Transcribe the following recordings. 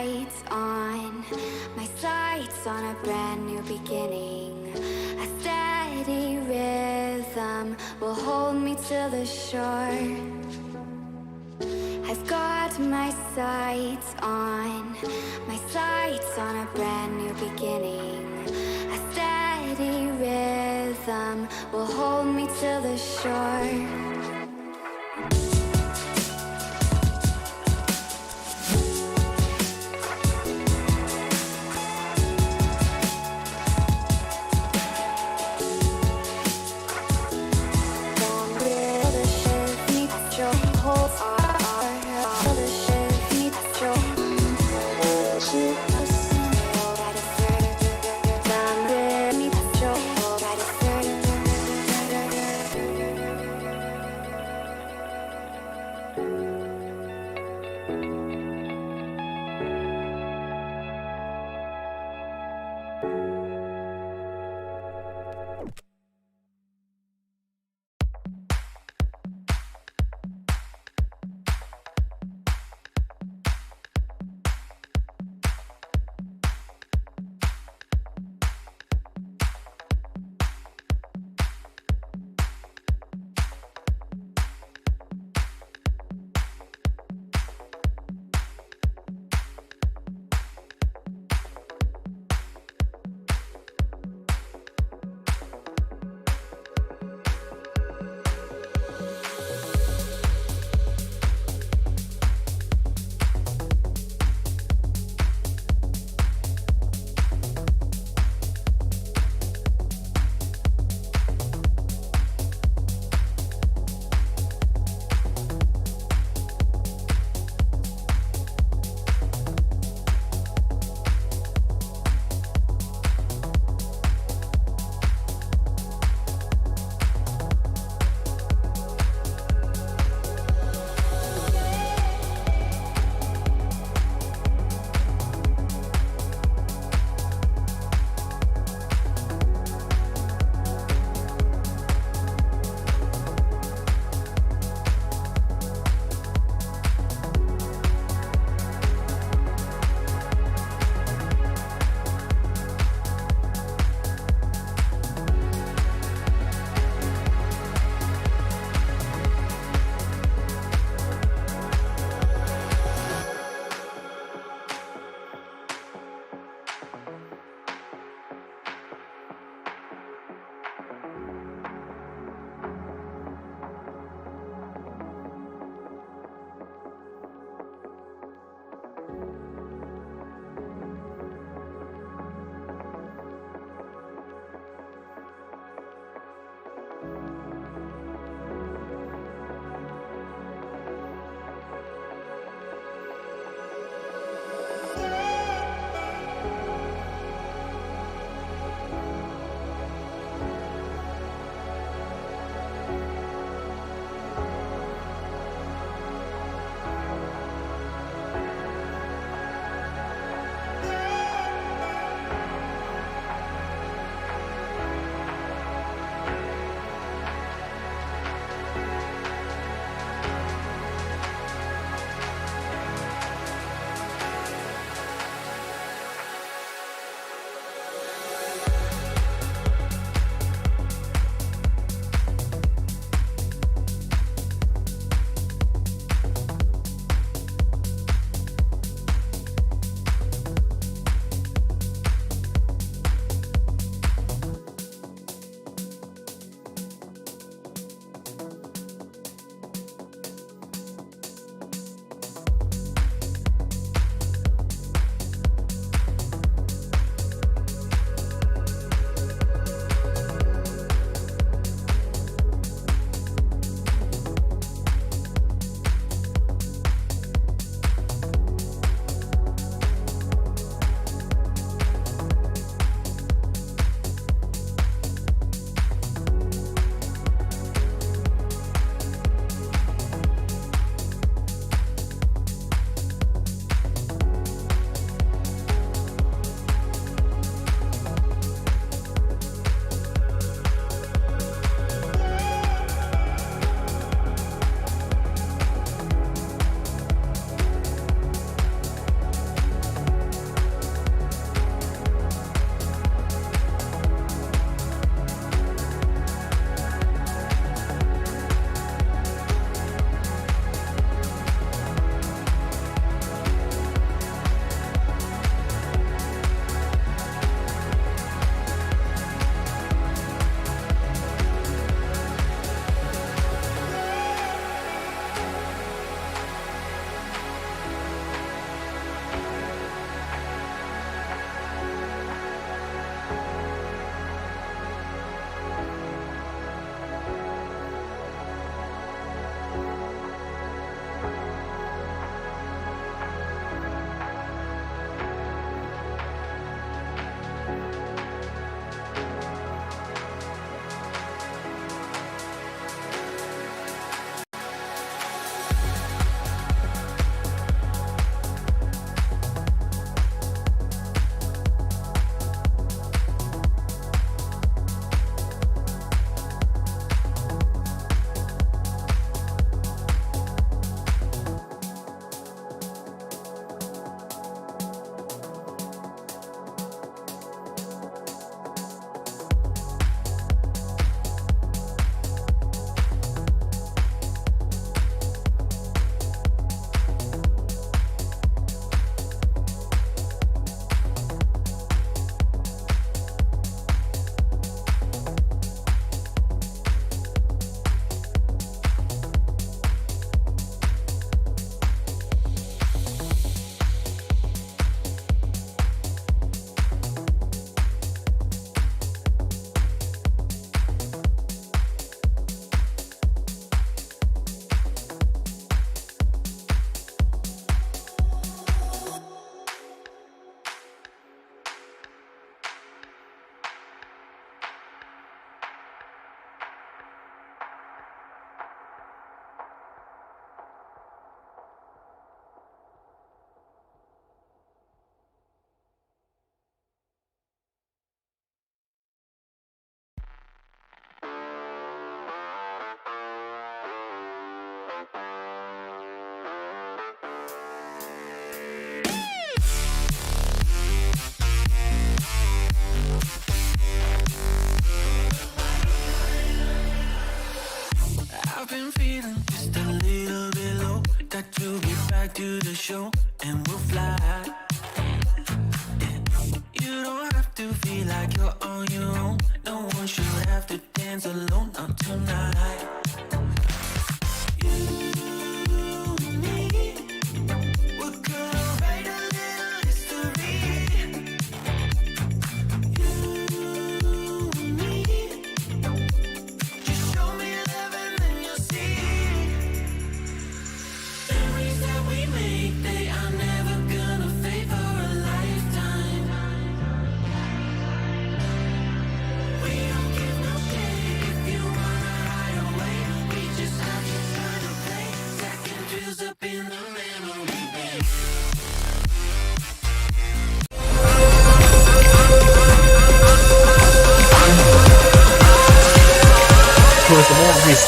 sights on, my sights on a brand new beginning. A steady rhythm will hold me to the shore. I've got my sights on a brand new beginning. A steady rhythm will hold me to the shore.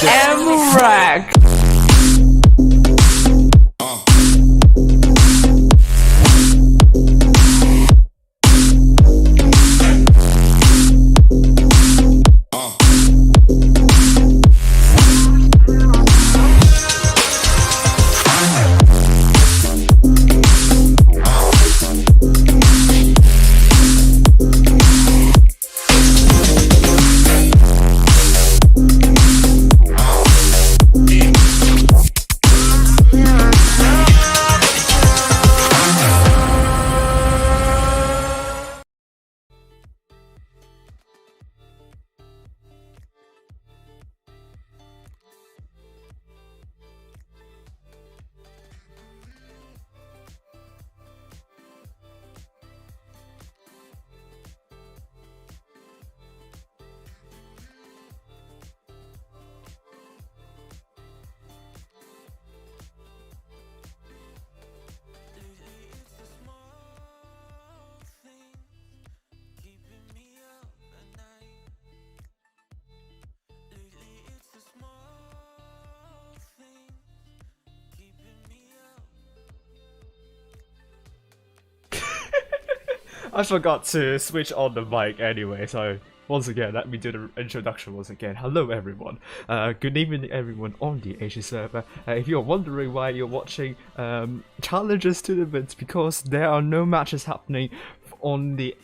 MRAC! I forgot to switch on the mic anyway, so once again, let me do the introduction once again. Hello everyone, good evening everyone on the Asia server. If you're wondering why you're watching Challenges Tournaments, because there are no matches happening on the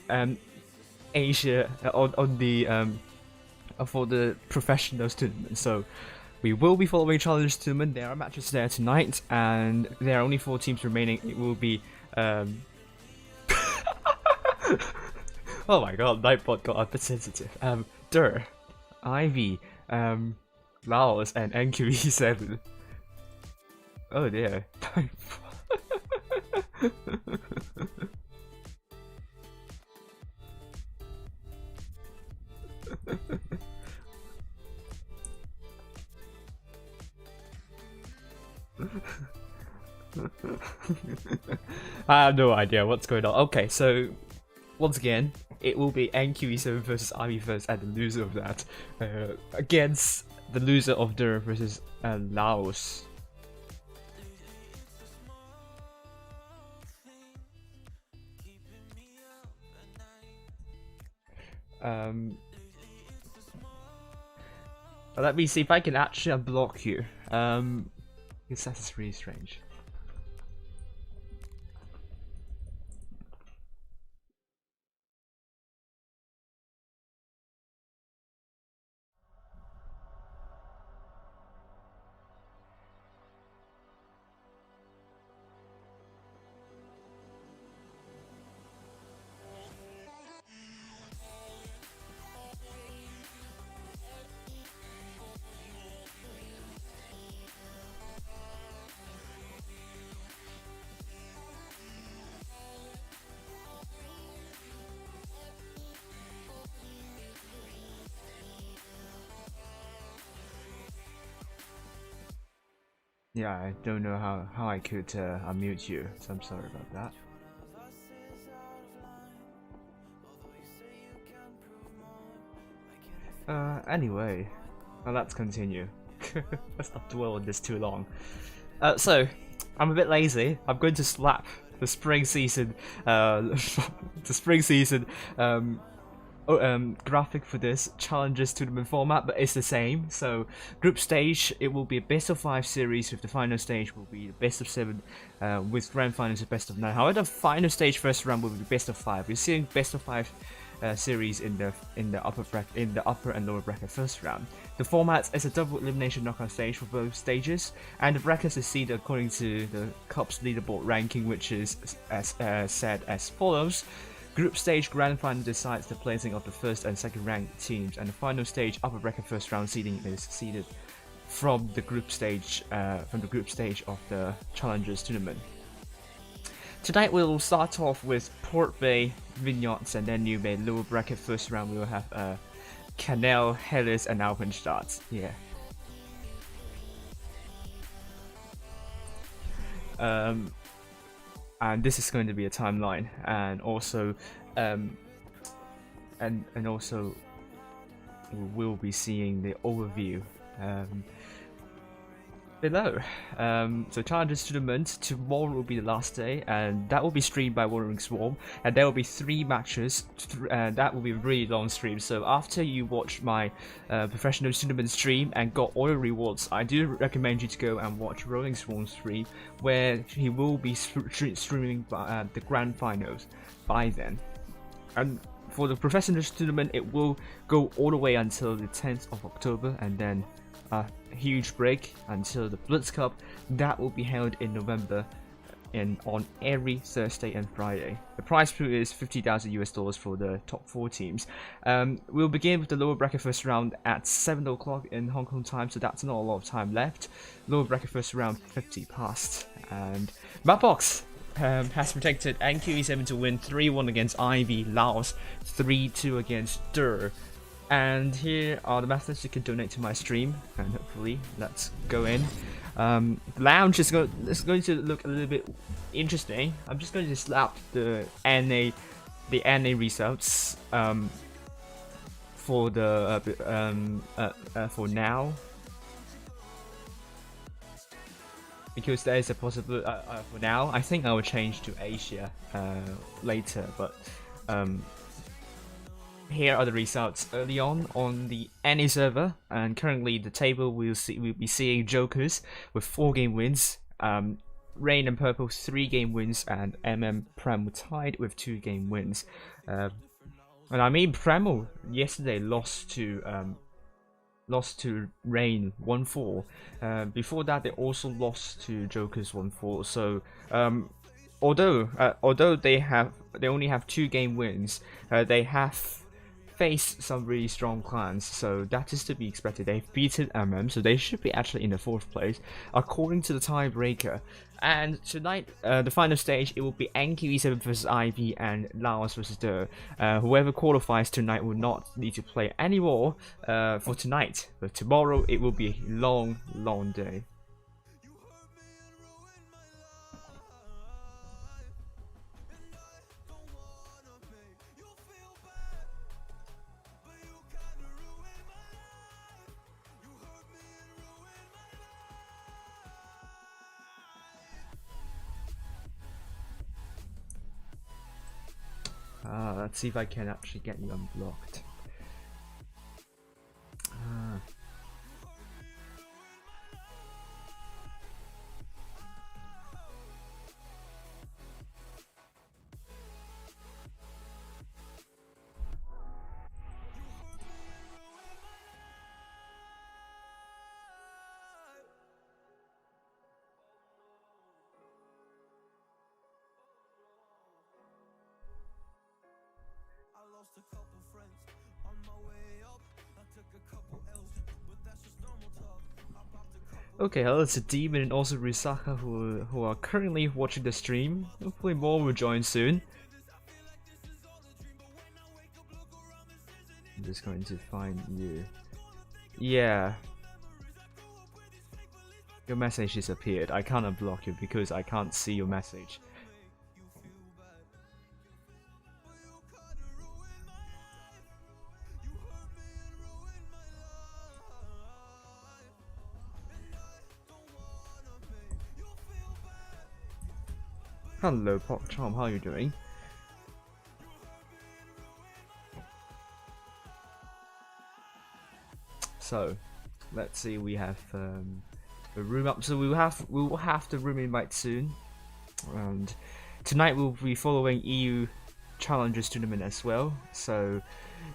Asia, on the for the professionals tournament, so we will be following Challenges Tournament. There are matches there tonight, and there are only 4 teams remaining. It will be oh my god, Nightbot got a bit sensitive. Durer, IV, Laos, and NQE7. Oh dear. I have no idea what's going on. Okay, so once again, it will be NQE7 versus IV first, and the loser of that against the loser of Durer versus Laos. Let me see if I can actually unblock you. Because that's really strange. Yeah, I don't know how I could unmute you, so I'm sorry about that. Anyway, well, let's continue. Let's not dwell on this too long. So, I'm a bit lazy. I'm going to slap the spring season, graphic for this Challenges Tournament format, but it's the same. So group stage, it will be a best of 5 series, with the final stage will be the best of 7 with grand finals of best of 9. However, the final stage first round will be best of 5. We're seeing best of 5 series in the upper and lower bracket first round. The format is a double elimination knockout stage for both stages, and the brackets are seeded according to the Cup's leaderboard ranking, which is said as follows. Group stage grand final decides the placing of the first and second ranked teams, and the final stage upper bracket first round seeding is seeded from the group stage of the Challenges Tournament. Tonight we'll start off with Port Bay, Vineyards, and then New Bay. Lower bracket first round we will have Canal, Hellas, and Alpenstadt. Yeah. And this is going to be a timeline, and also also we will be seeing the overview below. So Challengers Tournament tomorrow will be the last day, and that will be streamed by Wandering Swarm, and there will be 3 matches, and that will be a really long stream. So after you watch my professional tournament stream and got all the rewards, I do recommend you to go and watch Rolling Swarm's stream, where he will be streaming the grand finals by then. And for the professional tournament, it will go all the way until the 10th of October, and then a huge break until the Blitz Cup that will be held in November and on every Thursday and Friday. The prize pool is $50,000 for the top 4 teams. We'll begin with the lower bracket first round at 7 o'clock in Hong Kong time, so that's not a lot of time left. Lower bracket first round 50 past, and Mapbox has protected NQE7 to win 3-1 against Ivy, Laos 3-2 against Durer. And here are the methods you can donate to my stream, and hopefully let's go in. The lounge is going to look a little bit interesting. I'm just going to slap the NA results for now, because there is a possibility for now. I think I will change to Asia later, but here are the results early on the NA server, and currently the table we'll be seeing Jokers with 4 game wins, Rain and Purple 3 game wins, and Prem tied with 2 game wins. And I mean, Premo yesterday lost to Rain 1-4. Before that, they also lost to Jokers 1-4. So although they only have 2 game wins, they have faced some really strong clans, so that is to be expected. They've beaten so they should be actually in the 4th place according to the tiebreaker. And tonight, the final stage, it will be NQE7 versus Ivy and Laos versus Durer. Whoever qualifies tonight will not need to play anymore for tonight, but tomorrow it will be a long day. Let's see if I can actually get you unblocked. Okay, hello, it's a Demon and also Risaka who are currently watching the stream. Hopefully more will join soon. I'm just going to find you. Yeah. Your message disappeared. I can't unblock you because I can't see your message. Hello, Pop Charm, how are you doing? So, let's see, we have the room up, so we will have the room invite soon. And tonight we'll be following EU Challengers Tournament as well, so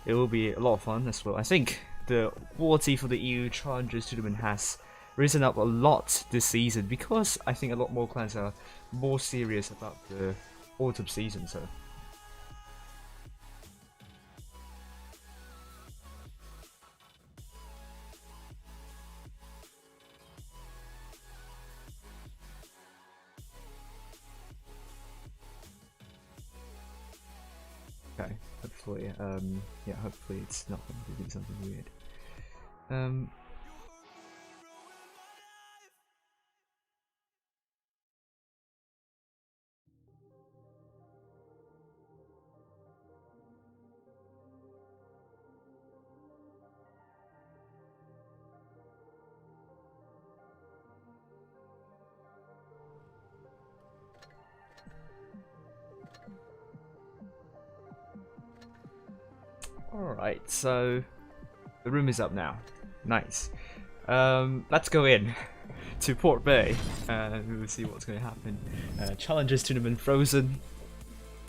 it will be a lot of fun as well. I think the quality for the EU Challengers Tournament has risen up a lot this season, because I think a lot more clans are more serious about the autumn season. So okay, hopefully yeah, hopefully it's not going to do something weird. Alright, so the room is up now. Nice. Let's go in to Port Bay and we will see what's going to happen. Challengers Tournament Frozen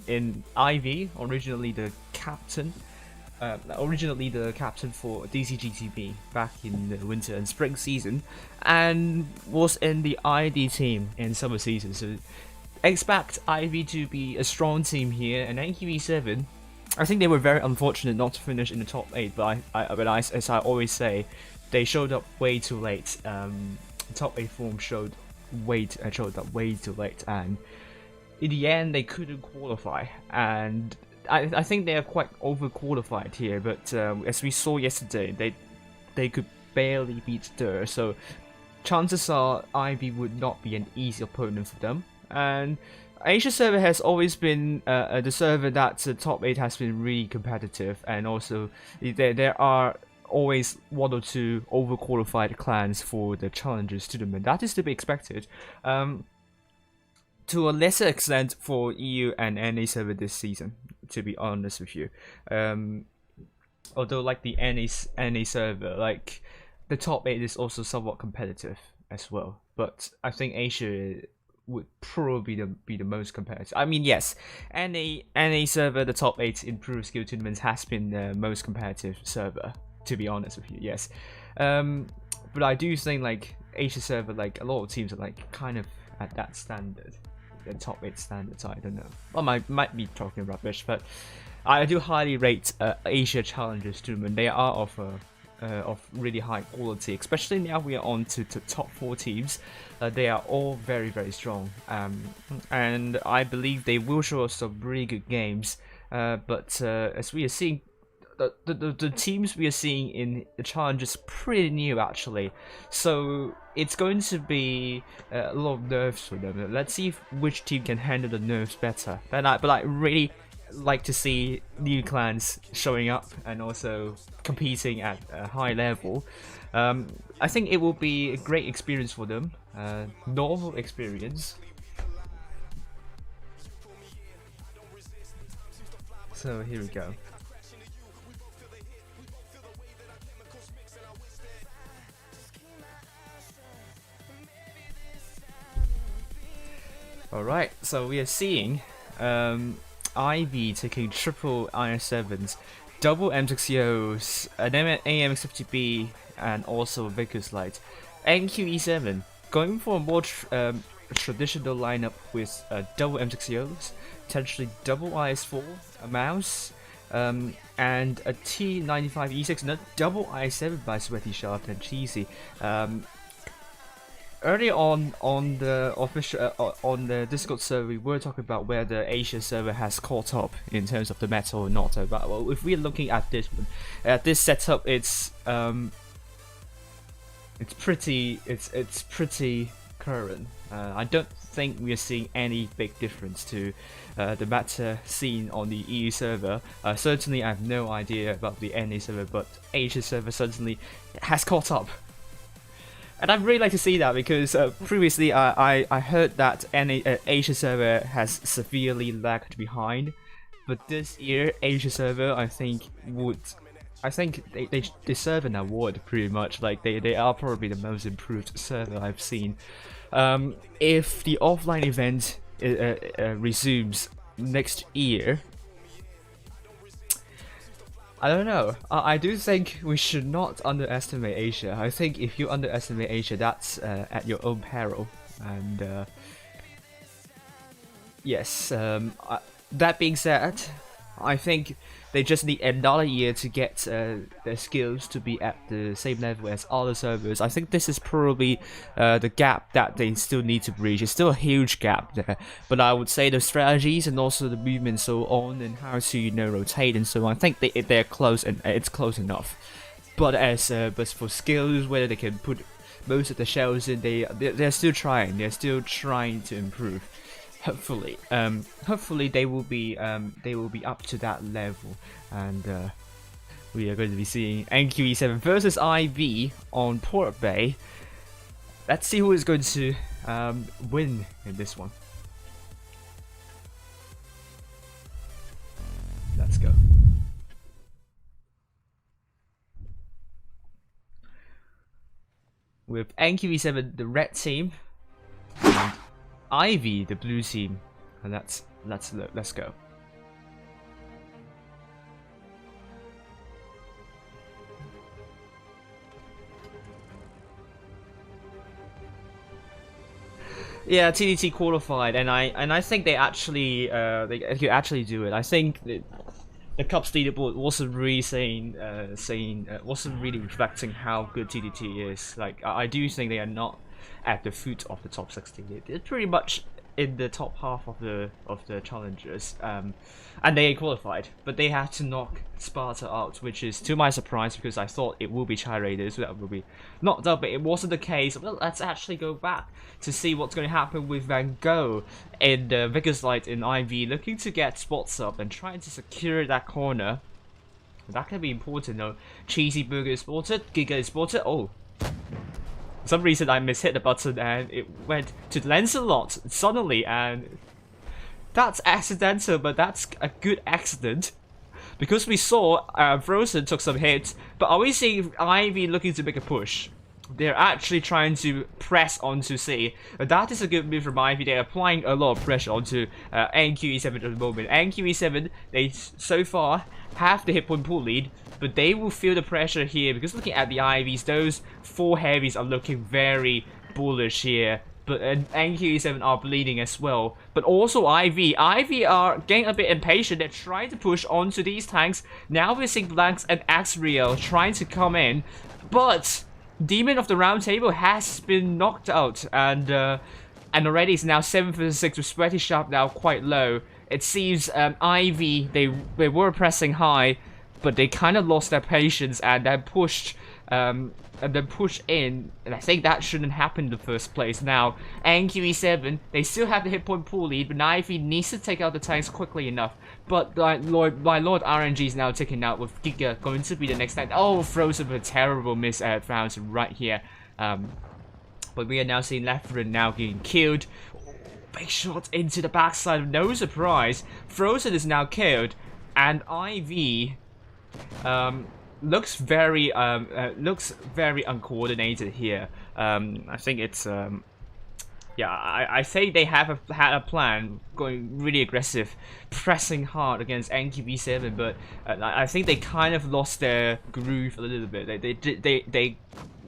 in Ivy, originally the captain for DCGTB back in the winter and spring season, and was in the ID team in summer season. So expect Ivy to be a strong team here, and NQE7, I think they were very unfortunate not to finish in the top 8, but as I always say, they showed up way too late. Top 8 form showed up way too late, and in the end they couldn't qualify, and I think they are quite overqualified here, but as we saw yesterday, they could barely beat Durer, so chances are Ivy would not be an easy opponent for them. And Asia server has always been the server that the top 8 has been really competitive, and also there are always 1 or 2 overqualified clans for the Challengers Tournament. That is to be expected. To a lesser extent for EU and NA server this season, to be honest with you. Although like the NA server, like the top 8 is also somewhat competitive as well. But I think Asia would probably be the most competitive. I mean, yes, NA server, the top 8 improved skill tournaments has been the most competitive server, to be honest with you, yes. But I do think like Asia server, like a lot of teams are like kind of at that standard. The top 8 standards, I don't know. Well, I might be talking rubbish, but I do highly rate Asia Challengers Tournament. They are of really high quality, especially now we are on to top 4 teams. They are all very, very strong, and I believe they will show us some really good games. But as we are seeing, the teams we are seeing in the challenge is pretty new actually, so it's going to be a lot of nerves for them. Let's see which team can handle the nerves better. But I really like to see new clans showing up and also competing at a high level. I think it will be a great experience for them, novel experience. So here we go. Alright, so we are seeing Ivy taking triple IS7s, double M60Os, an AMX50B, and also Vickers Light. NQE7 going for a more traditional lineup with double M60Os, potentially double IS4, a mouse, and a T95 E6, not double i7 by Sweaty Shaft and Cheesy. Earlier on the official on the Discord server, we were talking about where the Asia server has caught up in terms of the meta or not. But well, if we're looking at this one, at this setup, it's pretty current. I don't think we are seeing any big difference to the meta seen on the EU server. Certainly, I have no idea about the NA server, but Asia server certainly has caught up. And I'd really like to see that, because previously I heard that Asia server has severely lagged behind, but this year Asia server I think they deserve an award pretty much. Like they are probably the most improved server I've seen. If the offline event resumes next year, I don't know. I do think we should not underestimate Asia. I think if you underestimate Asia, that's at your own peril. And yes, that being said, I think they just need another year to get their skills to be at the same level as other servers. I think this is probably the gap that they still need to bridge. It's still a huge gap there, but I would say the strategies and also the movement so on and how to rotate and so on, I think they're close, and it's close enough. But but for skills, whether they can put most of the shells in, they're still trying. They're still trying to improve. Hopefully, hopefully they will be up to that level, and we are going to be seeing NQE7 versus IV on Port Bay. Let's see who is going to win in this one. Let's go. with NQE7 the red team and Ivy the blue team, and let's go. Yeah, TDT qualified, and I think they could actually do it. I think the Cup's leaderboard wasn't really wasn't really reflecting how good TDT is. Like I do think they are not at the foot of the top 16. They're pretty much in the top half of the challengers, and they qualified, but they had to knock Sparta out, which is to my surprise because I thought it will be Chai Raiders so that will be knocked out, but it wasn't the case. Well, let's actually go back to see what's going to happen with Van Gogh in the Vigor's Light in IV, looking to get spots up and trying to secure that corner. That can be important though. Cheesy Burger is spotted, Giga is spotted. Oh, for some reason I mishit the button and it went to Lancelot suddenly, and that's accidental, but that's a good accident. Because we saw Frozen took some hits, but are we seeing Ivy looking to make a push? They're actually trying to press onto C. That is a good move from Ivy. They're applying a lot of pressure onto NQE7 at the moment. NQE7, they so far have the hit point pool lead, but they will feel the pressure here because looking at the Ivies, those 4 heavies are looking very bullish here. But NQE7 are bleeding as well. But also Ivy are getting a bit impatient. They're trying to push onto these tanks. Now we're seeing Blanks and Axriel trying to come in. But Demon of the Round Table has been knocked out. And already it's now 7 vs 6 with Sweaty Sharp now quite low. It seems Ivy, they were pressing high, but they kind of lost their patience and then pushed in, and I think that shouldn't happen in the first place. Now, NQE7, they still have the hit point pool lead, but Ivy needs to take out the tanks quickly enough. But my Lord RNG is now taken out with Giga going to be the next tank. Oh, Frozen with a terrible miss at Founds right here. But we are now seeing Lefferin now getting killed. Big shot into the backside, no surprise. Frozen is now killed, and Ivy looks very uncoordinated here. I think it's yeah, I say they have had a plan, going really aggressive, pressing hard against NQB7, but I think they kind of lost their groove a little bit. They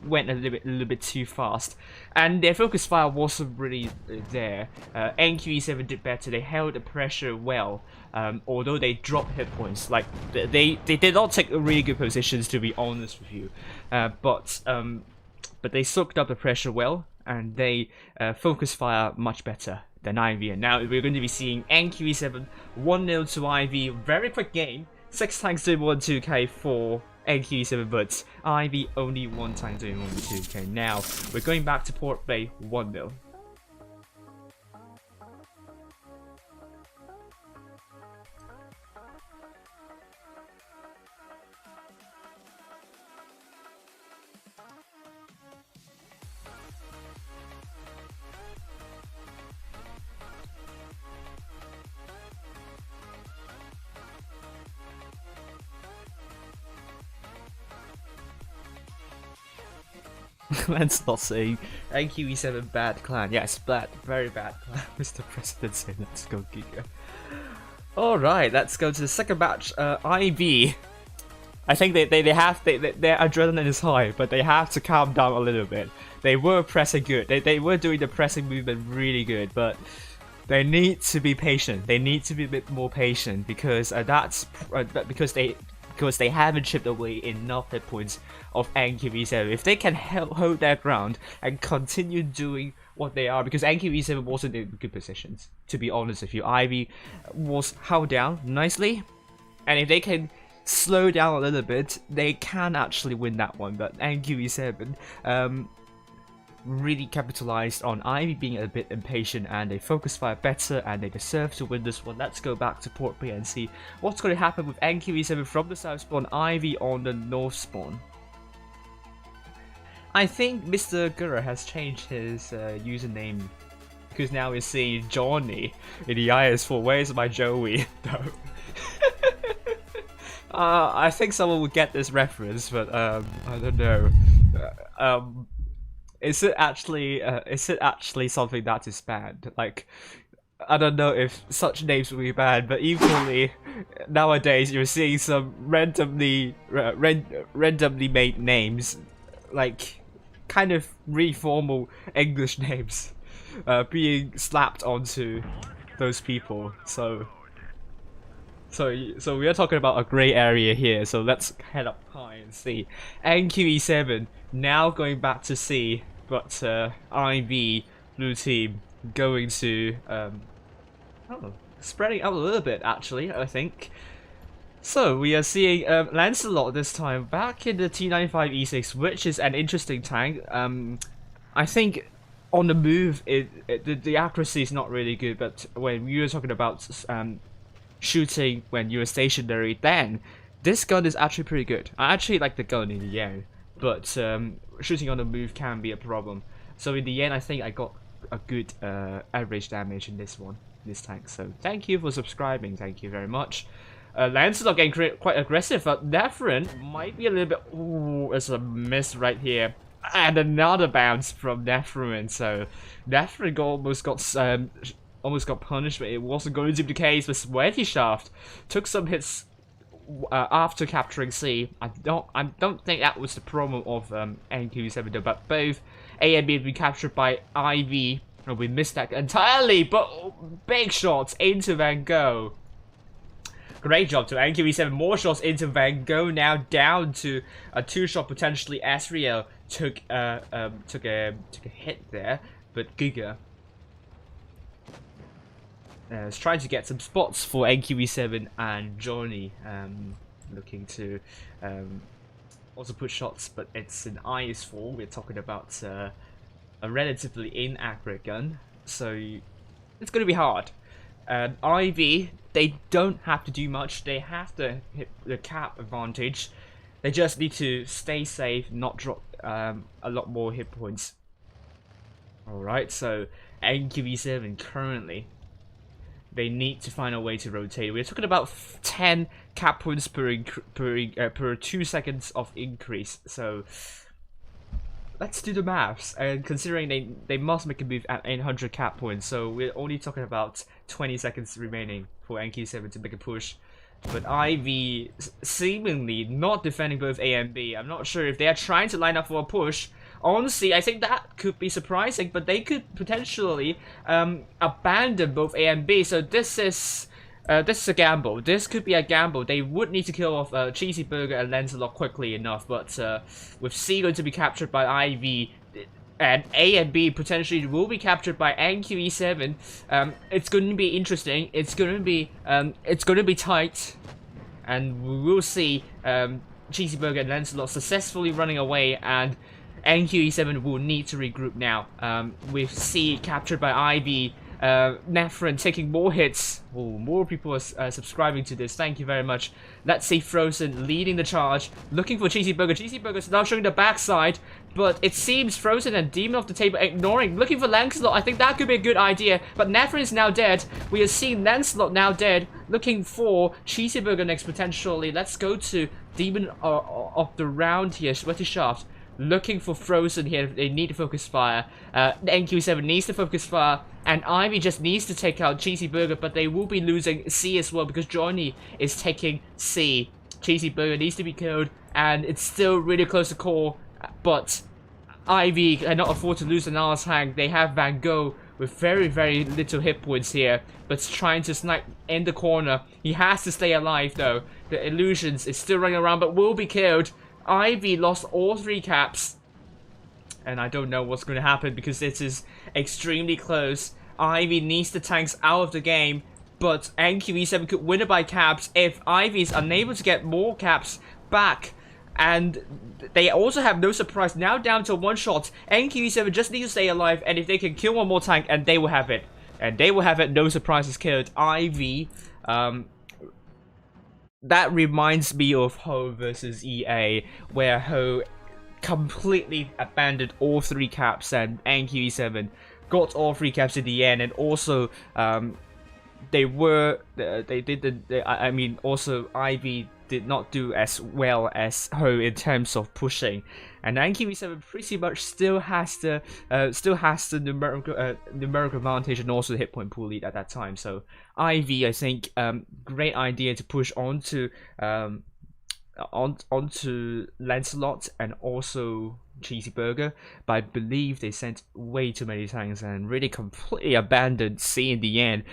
went a little bit too fast, and their focus fire wasn't really there. NQE7 did better. They held the pressure well, although they dropped hit points. Like they did not take really good positions, to be honest with you, but they soaked up the pressure well, and they focus fire much better than IV. And now we're going to be seeing NQE7 1-0 to IV. Very quick game. 6 tanks doing 1-2k for NQE7, but IV only 1 tank doing 1-2k. Now we're going back to Port Bay 1-0. Let's not say NQE7 bad clan. Yes, bad, very bad clan. Mr. President saying let's go Giga. Alright, let's go to the second match. IB. I think their adrenaline is high, but they have to calm down a little bit. They were pressing good. They were doing the pressing movement really good, but they need to be patient. They need to be a bit more patient because because they haven't chipped away enough hit points of NQB7. If they can hold their ground and continue doing what they are, because NQB7 wasn't in good positions, to be honest with you. Ivy was held down nicely, and if they can slow down a little bit, they can actually win that one. But NQB7 really capitalized on Ivy being a bit impatient, and they focus fire better, and they deserve to win this one. Let's go back to Port Bay and see what's going to happen with NQE7 from the south spawn, Ivy on the north spawn. I think Mr. Durer has changed his username, because now we're seeing Johnny in the IS4. Where's my Joey? No. I think someone will get this reference, but I don't know. is it actually something that is banned? Like, I don't know if such names will be banned, but equally, nowadays you're seeing some randomly made names, like kind of really formal English names, being slapped onto those people. So we are talking about a grey area here. So let's head up high and see. NQE7 now going back to C, but IV blue team going to spreading out a little bit actually, I think. So we are seeing Lancelot this time back in the T95E6, which is an interesting tank. I think on the move the accuracy is not really good, but when you were talking about shooting when you're stationary, then this gun is actually pretty good. I actually like the gun in the end, but shooting on the move can be a problem. So in the end, I think I got a good average damage in this tank. So thank you for subscribing, thank you very much. Lancelot getting quite aggressive, but Nephrin might be a little bit. Ooh, it's a miss right here. And another bounce from Nephrin, so Nephrin almost got punished, but it wasn't going to be the case. But Sweaty Shaft took some hits after capturing C. I don't think that was the problem of NQ7 though, but both A and B have been captured by IV. Oh, we missed that entirely, but big shots into Van Gogh. Great job to NQE7. More shots into Van Gogh, now down to a 2-shot potentially. Asriel took a hit there, but Giga is trying to get some spots for NQE7 and Johnny, looking to also put shots, but it's an IS4. We're talking about a relatively inaccurate gun, so it's going to be hard. IV, they don't have to do much. They have to hit the cap advantage. They just need to stay safe, not drop a lot more hit points. Alright, so NQE7 currently, they need to find a way to rotate. We're talking about 10 cap points per 2 seconds of increase. So let's do the maths. And considering they must make a move at 800 cap points, so we're only talking about 20 seconds remaining for NQ7 to make a push. But IV seemingly not defending both A and B. I'm not sure if they are trying to line up for a push. Honestly, I think that could be surprising, but they could potentially abandon both A and B. So this is a gamble. This could be a gamble. They would need to kill off Cheesy Burger and Lancelot quickly enough, but with C going to be captured by IV, and A and B potentially will be captured by NQE7, it's going to be interesting. It's going to be tight, and we will see Cheesy Burger and Lancelot successfully running away, and NQE7 will need to regroup now. With C captured by IV, Nephrin taking more hits. Oh, more people are subscribing to this. Thank you very much. Let's see Frozen leading the charge, looking for Cheesy Burger. Cheesy Burger's now showing the backside, but it seems Frozen and Demon off the table ignoring, looking for Lancelot. I think that could be a good idea, but Nephrin is now dead. We are seeing Lancelot now dead, looking for Cheesy Burger next potentially. Let's go to Demon of the round here, Sweaty Shaft. Looking for Frozen here. They need to focus fire. NQ7 needs to focus fire, and Ivy just needs to take out Cheesy Burger, but they will be losing C as well because Johnny is taking C. Cheesy Burger needs to be killed, and it's still really close to call, but Ivy cannot afford to lose another tank. They have Van Gogh with very, very little hit points here, but trying to snipe in the corner. He has to stay alive though. The Illusions is still running around, but will be killed. Ivy lost all 3 caps, and I don't know what's going to happen because this is extremely close. Ivy needs the tanks out of the game, but NQE7 could win it by caps if Ivy is unable to get more caps back. And they also have no surprise, now down to 1 shot. NQE7 just need to stay alive, and if they can kill 1 more tank, and they will have it. And they will have it, no surprises killed. Ivy, that reminds me of Ho versus EA, where Ho completely abandoned all 3 caps, and NQE7 got all 3 caps in the end, and also also Ivy did not do as well as Ho in terms of pushing, and NQV7 pretty much still has the numerical advantage and also the hit point pool lead at that time. So IV, I think, great idea to push onto Lancelot and also Cheesy Burger, but I believe they sent way too many tanks and really completely abandoned C in the end.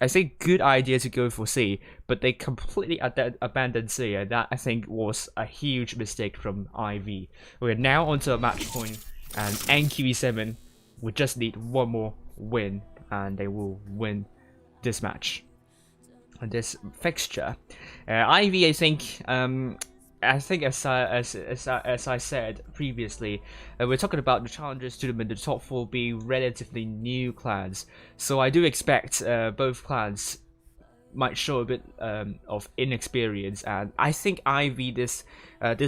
I think good idea to go for C, but they completely abandoned C, and that I think was a huge mistake from IV. We're now onto a match point, and NQE7 would just need one more win, and they will win this match. And this fixture, IV, I think as I said previously, we're talking about the Challengers Tournament, the top 4 being relatively new clans. So I do expect both clans might show a bit of inexperience, and I think IV this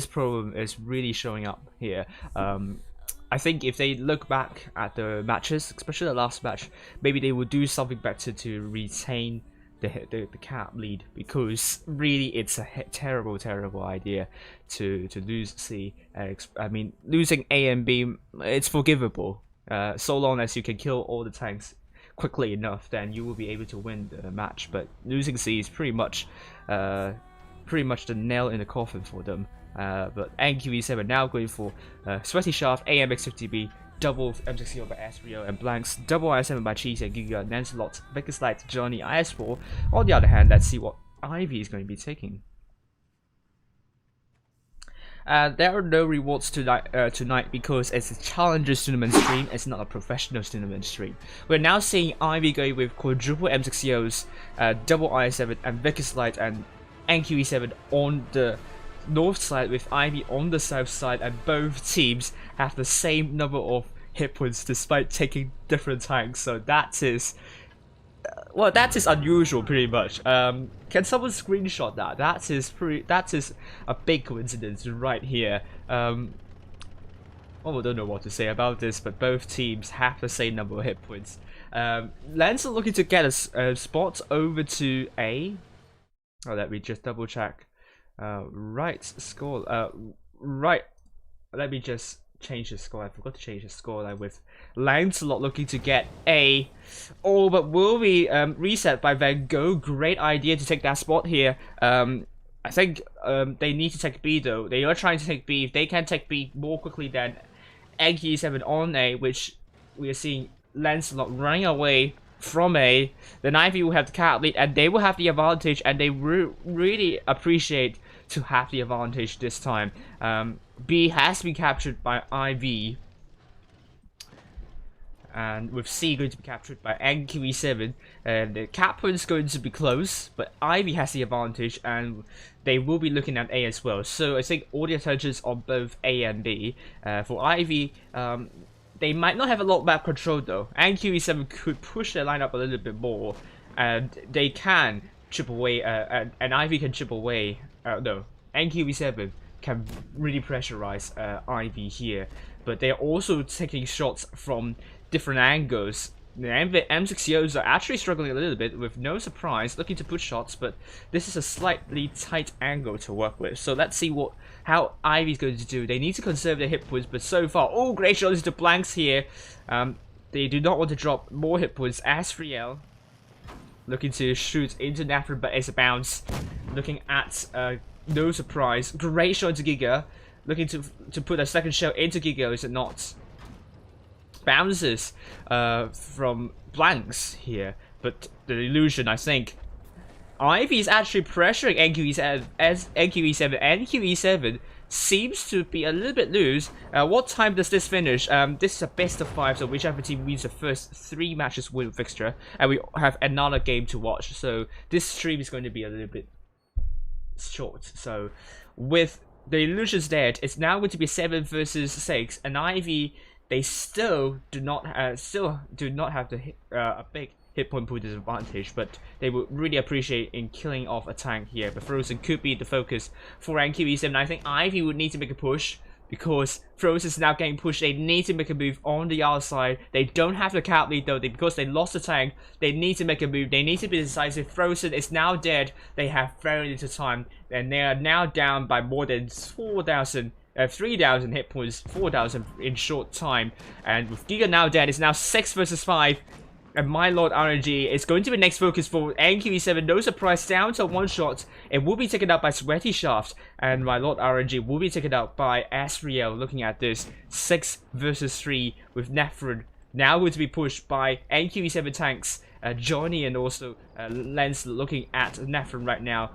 problem is really showing up here. I think if they look back at the matches, especially the last match, maybe they will do something better to retain the cap lead, because really it's a terrible idea to lose C. I mean, losing A and B, it's forgivable, so long as you can kill all the tanks quickly enough, then you will be able to win the match. But losing C is pretty much the nail in the coffin for them. But NQV7 now going for Sweaty Shaft, AMX50B, double M60 by S3O and Blanks, double IS7 by Cheese and Giga, Lancelot, Vickers Light, Johnny, IS4. On the other hand, let's see what Ivy is going to be taking. There are no rewards tonight because it's a Challengers Tournament stream, it's not a professional tournament stream. We're now seeing Ivy going with quadruple M60Os, double IS7 and Vickers Light, and NQE7 on the north side with Ivy on the south side, and both teams have the same number of hit points despite taking different tanks. So that is well, that is unusual pretty much. Can someone screenshot that? That is a big coincidence right here. Well, I don't know what to say about this, but both teams have the same number of hit points. Lance are looking to get a spot over to A. Oh, let me just double check. Right score. Right. Let me just change the score. I forgot to change the scoreline with Lancelot looking to get A. Oh, but will be reset by Van Gogh. Great idea to take that spot here. I think they need to take B though. They are trying to take B. If they can take B more quickly than NQ7 on A, which we are seeing Lancelot running away from A, then Ivy will have the cat lead and they will have the advantage, and they really appreciate to have the advantage this time. B has been captured by IV, and with C going to be captured by NQE7, and the cap point is going to be close, but Ivy has the advantage and they will be looking at A as well. So I think all the attentions on both A and B. For Ivy, they might not have a lot of map control though. NQE7 could push their lineup a little bit more, and they can chip away, and Ivy can chip away. No, NQE7 can really pressurize Ivy here, but they're also taking shots from different angles. The M60Os are actually struggling a little bit, with no surprise, looking to put shots, but this is a slightly tight angle to work with. So let's see how Ivy's going to do. They need to conserve their hit points, but so far, oh, great shots to Blanks here. They do not want to drop more hit points. As3L looking to shoot into Nafra, but it's a bounce. Looking at no surprise, great shot to Giga, looking to put a second shell into Giga. Is it not? Bounces from Blanks here, but the illusion, I think Ivy is actually pressuring NQE7 as NQE7 seems to be a little bit loose. What time does this finish? This is a best of 5, so whichever team wins the first 3 matches win fixture, and we have another game to watch, so this stream is going to be a little bit short. So with the illusions dead, it's now going to be 7 versus 6, and Ivy, they still do not have a big hit point pool disadvantage, but they would really appreciate in killing off a tank here. But Frozen could be the focus for NQE7. I think Ivy would need to make a push, because Frozen is now getting pushed. They need to make a move on the other side. They don't have the cap lead though, because they lost the tank. They need to make a move. They need to be decisive. Frozen is now dead. They have very little time, and they are now down by more than 4,000 3,000 hit points, 4,000 in short time. And with Giga now dead, it's now 6 versus 5. And My Lord RNG is going to be next focus for NQE7. No surprise, down to one shot. It will be taken out by Sweaty Shaft. And My Lord RNG will be taken out by Asriel. Looking at this, 6 versus 3 with Nephron now going to be pushed by NQE7 tanks. Johnny and also Lens looking at Nephron right now.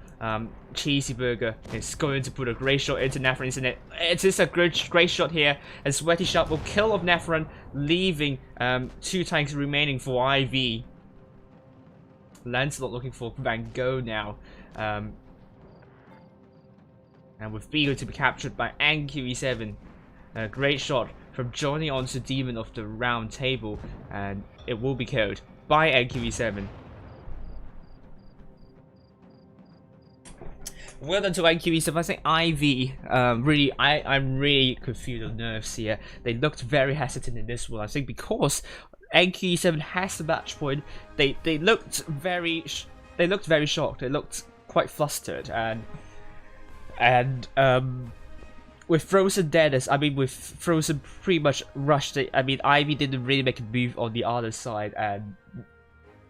Cheesy Burger is going to put a great shot into Nephron, isn't it? It is a great shot here, and Sweaty Shot will kill off Nephron, leaving 2 tanks remaining for IV. Lancelot looking for Van Gogh now. And with Vigo to be captured by NQE7. A great shot from Johnny onto Demon of the Round Table, and it will be killed by NQE7. Well done to NQE7. I think IV, I'm really confused on nerves here. They looked very hesitant in this one. I think because NQE7 has the match point, they looked very shocked. They looked quite flustered, and with Frozen dead, with Frozen pretty much rushed it. Ivy didn't really make a move on the other side, and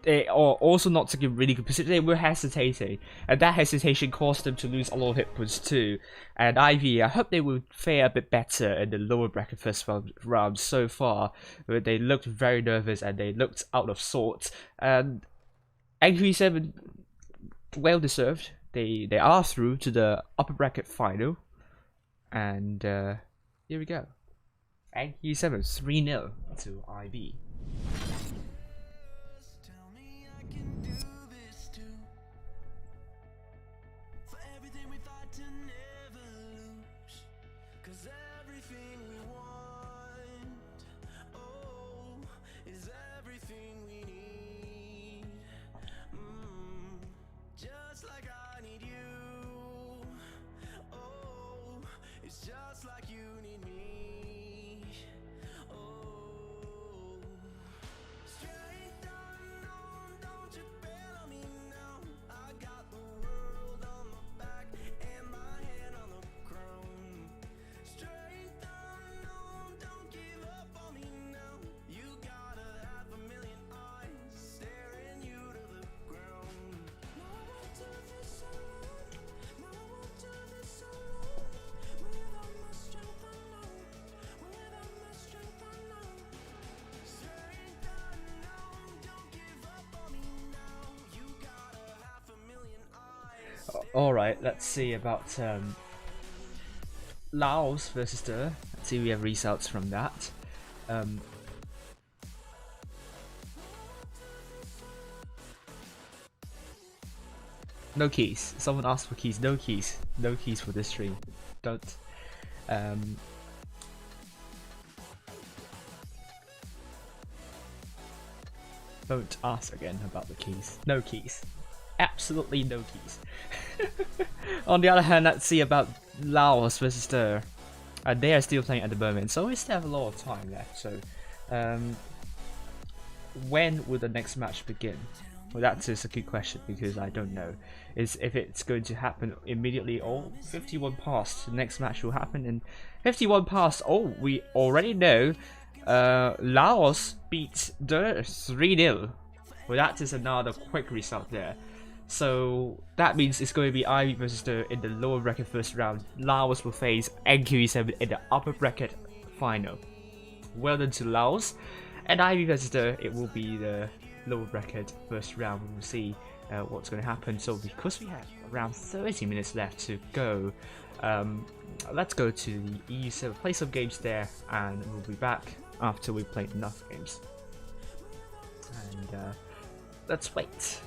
they are also not taking really good position. They were hesitating, and that hesitation caused them to lose a lot of hit points too. And Ivy, I hope they will fare a bit better in the lower bracket first round so far. But they looked very nervous and they looked out of sorts. And NQ7, well deserved. They are through to the upper bracket final. And here we go. NQ7 3-0 to IB. Alright, let's see about Laos versus Durer. Let's see if we have results from that. No keys. Someone asked for keys. No keys. No keys for this stream. Don't. Don't ask again about the keys. No keys. Absolutely no keys. On the other hand, let's see about Laos versus Durer. They are still playing at the moment, so we still have a lot of time left. So, when will the next match begin? Well, that is a good question because I don't know. Is if it's going to happen immediately or 51 past. The next match will happen in 51 past. Oh, we already know. Laos beat Durer 3-0. Well, that is another quick result there. So that means it's going to be Ivy versus Durer in the lower bracket first round. Laos will face NQE7 in the upper bracket final. Well done to Laos. And Ivy versus Durer, it will be the lower bracket first round. We will see what's going to happen. So because we have around 30 minutes left to go, let's go to the EU7, play some games there, and we'll be back after we've played enough games. And let's wait.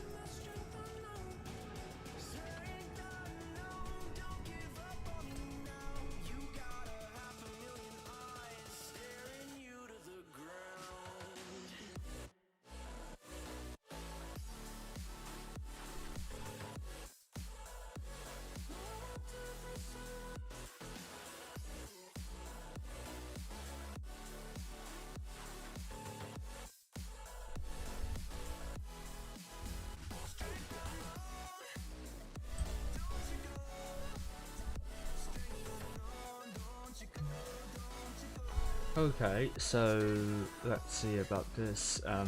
Okay, so let's see about this. Let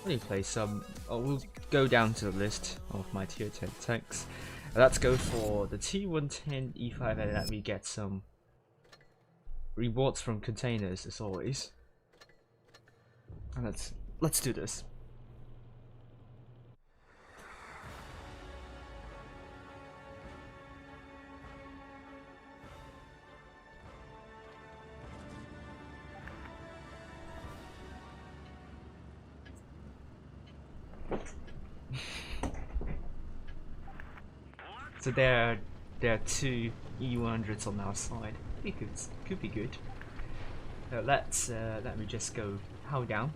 me play some. Oh, we'll go down to the list of my tier 10 tanks. Let's go for the T110 E5 and let me get some rewards from containers as always. And let's do this. So there are two E100s on our side. Could be good. So let me just go hold down.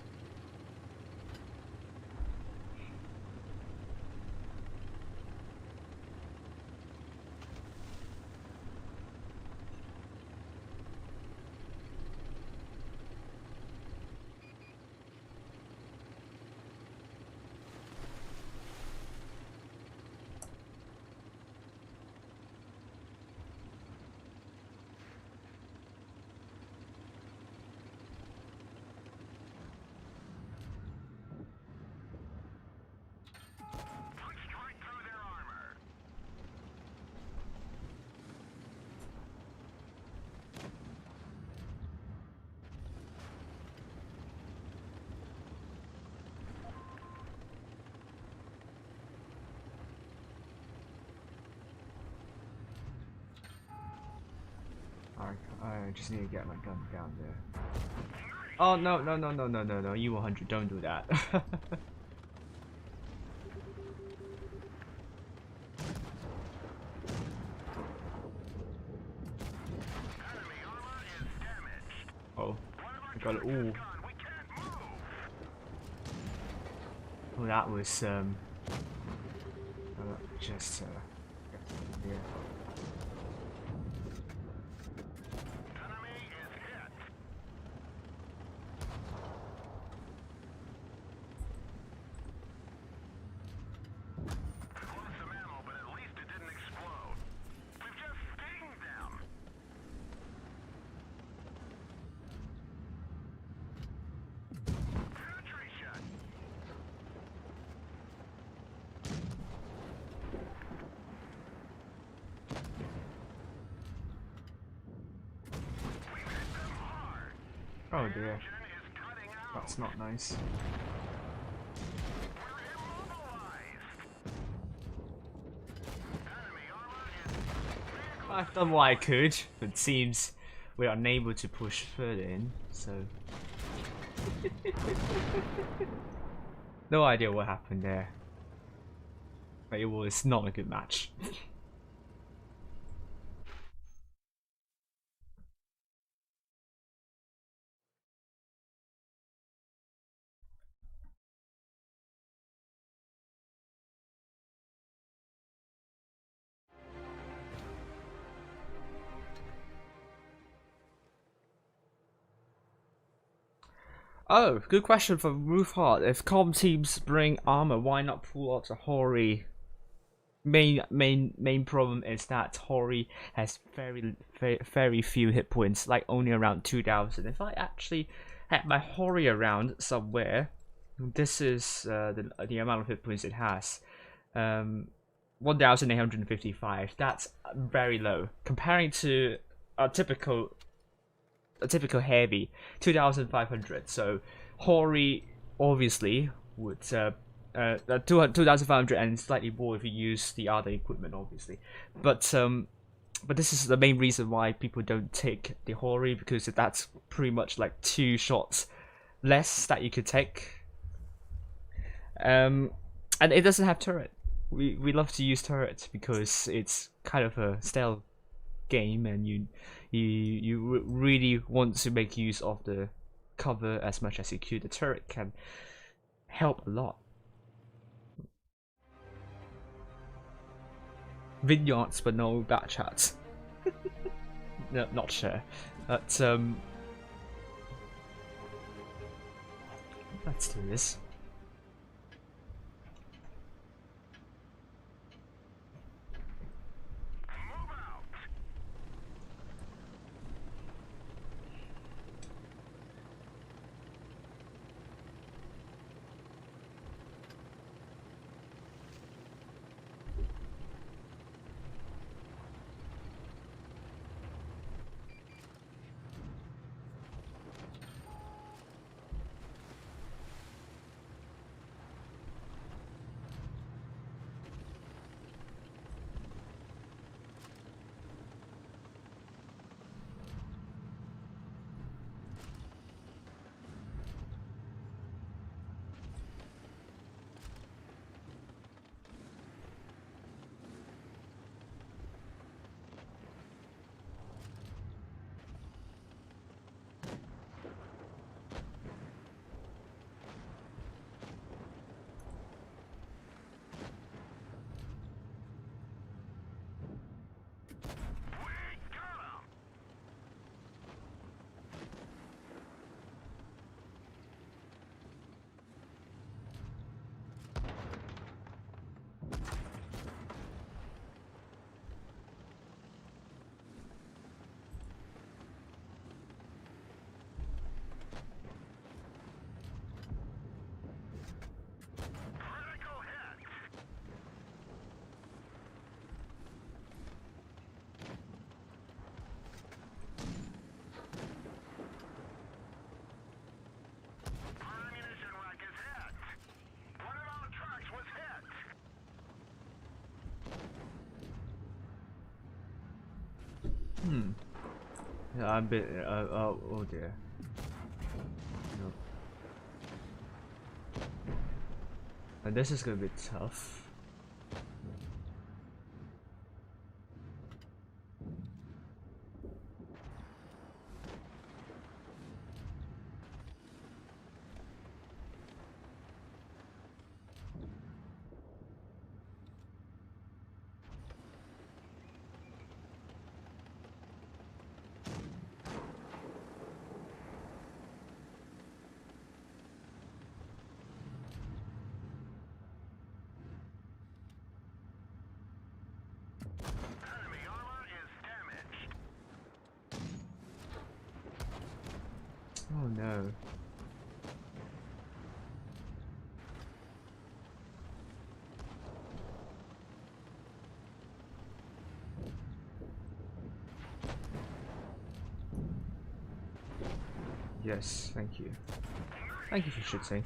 I just need to get my gun down there. Oh no, U100, don't do that. Oh, I got it. Ooh. Oh, that was just yeah. Oh dear, that's not nice. I've done what I could, but it seems we're unable to push further in, so... No idea what happened there. But it was not a good match. Oh, good question from Roof Heart. If com teams bring armor, why not pull out the Hori? Main problem is that Hori has very few hit points, like only around 2,000. If I actually had my Hori around somewhere, this is the amount of hit points it has. 1,855. That's very low comparing to a typical heavy 2,500. So Hori obviously would 2,500 and slightly more if you use the other equipment, obviously. But this is the main reason why people don't take the Hori, because that's pretty much like 2 shots less that you could take. And it doesn't have turret. We love to use turret because it's kind of a stealth game, and you really want to make use of the cover as much as you could. The turret can help a lot. Vineyards, but no back chats. No, not sure, but let's do this. Yeah, I'm a bit. Oh dear. No. And this is gonna be tough. Oh no. Yes, thank you. Thank you for shooting.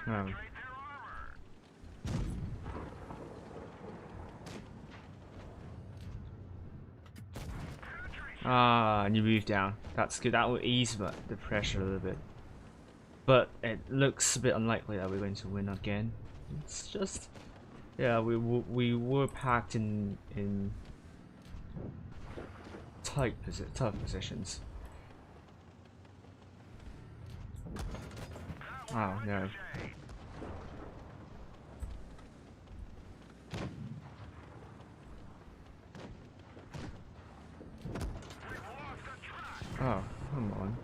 Oh. Ah, and you move down. That's good. That will ease the pressure a little bit. But it looks a bit unlikely that we're going to win again. It's just, yeah, we were packed in tough positions. Oh no. Oh, come on.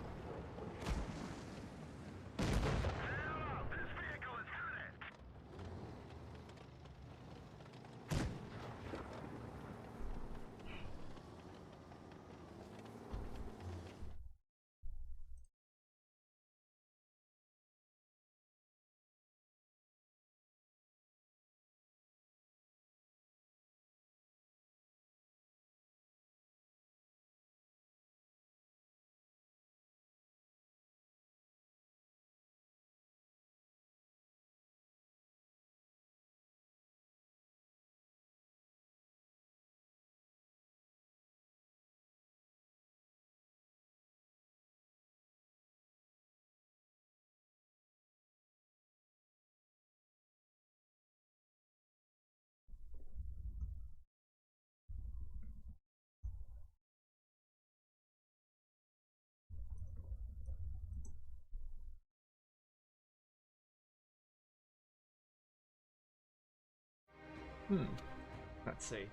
Let's see.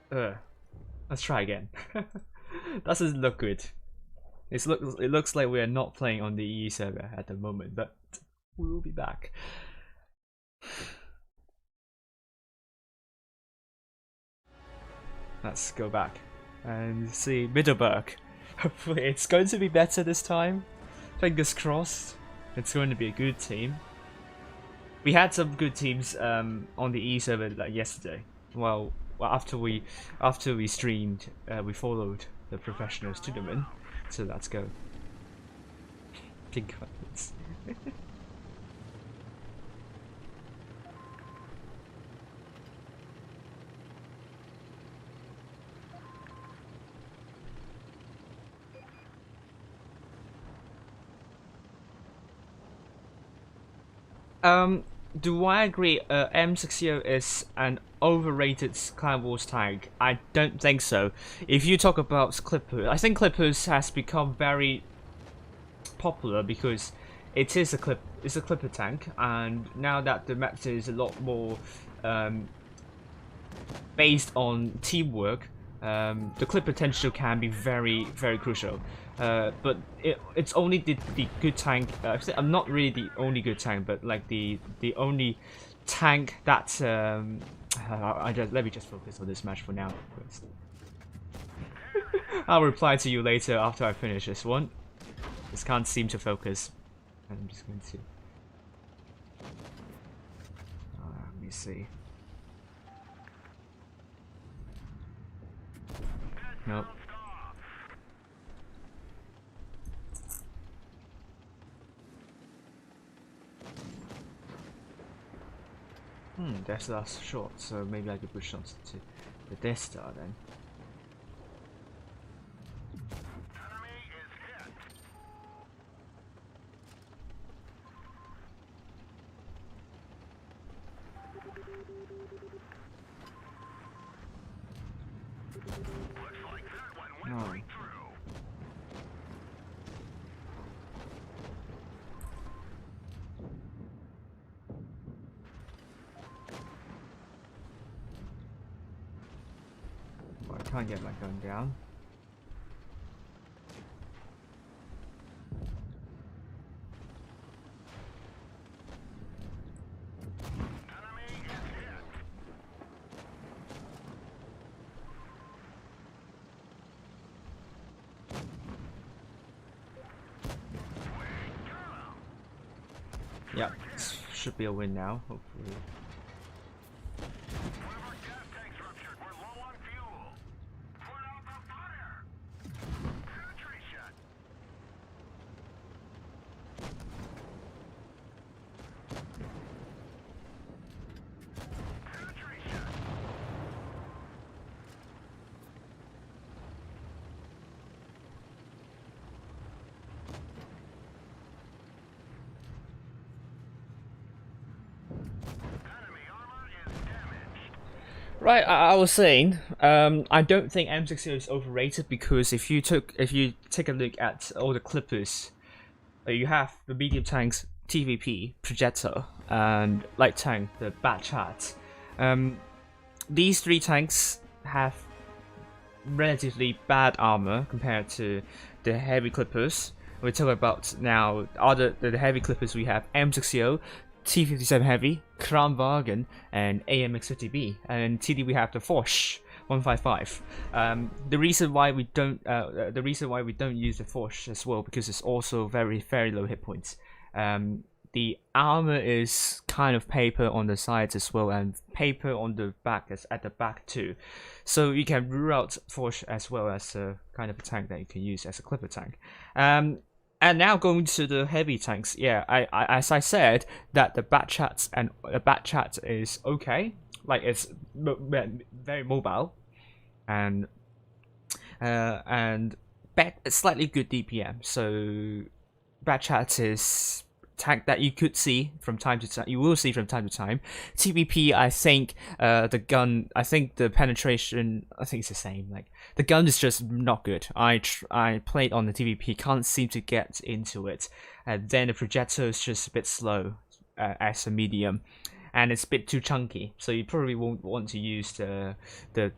Let's try again. That doesn't look good. It looks like we are not playing on the EE server at the moment, but we will be back. Let's go back and see Middleburg. Hopefully it's going to be better this time. Fingers crossed. It's going to be a good team. We had some good teams on the EE server like yesterday. Well, after we streamed, we followed the professionals tournament. So let's go. Pink buttons. Do I agree M60 is an overrated Clan Wars tag? I don't think so. If you talk about Clippers, I think Clippers has become very popular because it is a Clipper tank, and now that the meta is a lot more based on teamwork, the clip potential can be very crucial. But it's only the good tank. I'm not really the only good tank, but like the only tank that let me just focus on this match for now first. I'll reply to you later after I finish this one. Just can't seem to focus. I'm just going to. Let me see. Nope. That's the last shot, so maybe I could push on to the Death Star then. No. I can't get my gun down. Yeah, should be a win now, hopefully. Right, I was saying, I don't think M60 is overrated because if you take a look at all the clippers, you have the medium tanks, TVP, projector, and light tank, the Bat Chat. These three tanks have relatively bad armor compared to the heavy clippers. We're talking about now the heavy clippers. We have M60, T57 Heavy, Kranwagen, and AMX50B, and TD we have the Forsch 155. The reason why we don't use the Forsch as well because it's also very low hit points. The armor is kind of paper on the sides as well, and paper on the back at the back too. So you can rule out Forsch as well as a kind of a tank that you can use as a clipper tank. And now going to the heavy tanks, yeah, as I said, that the Bat Chat is okay, like it's very mobile, and slightly good DPM. So Bat Chat is tank that you could see from time to time. You will see from time to time. TVP, I think the gun, I think the penetration, I think it's the same. Like the gun is just not good. I played on the TVP, can't seem to get into it, and then the projector is just a bit slow as a medium, and it's a bit too chunky. So you probably won't want to use the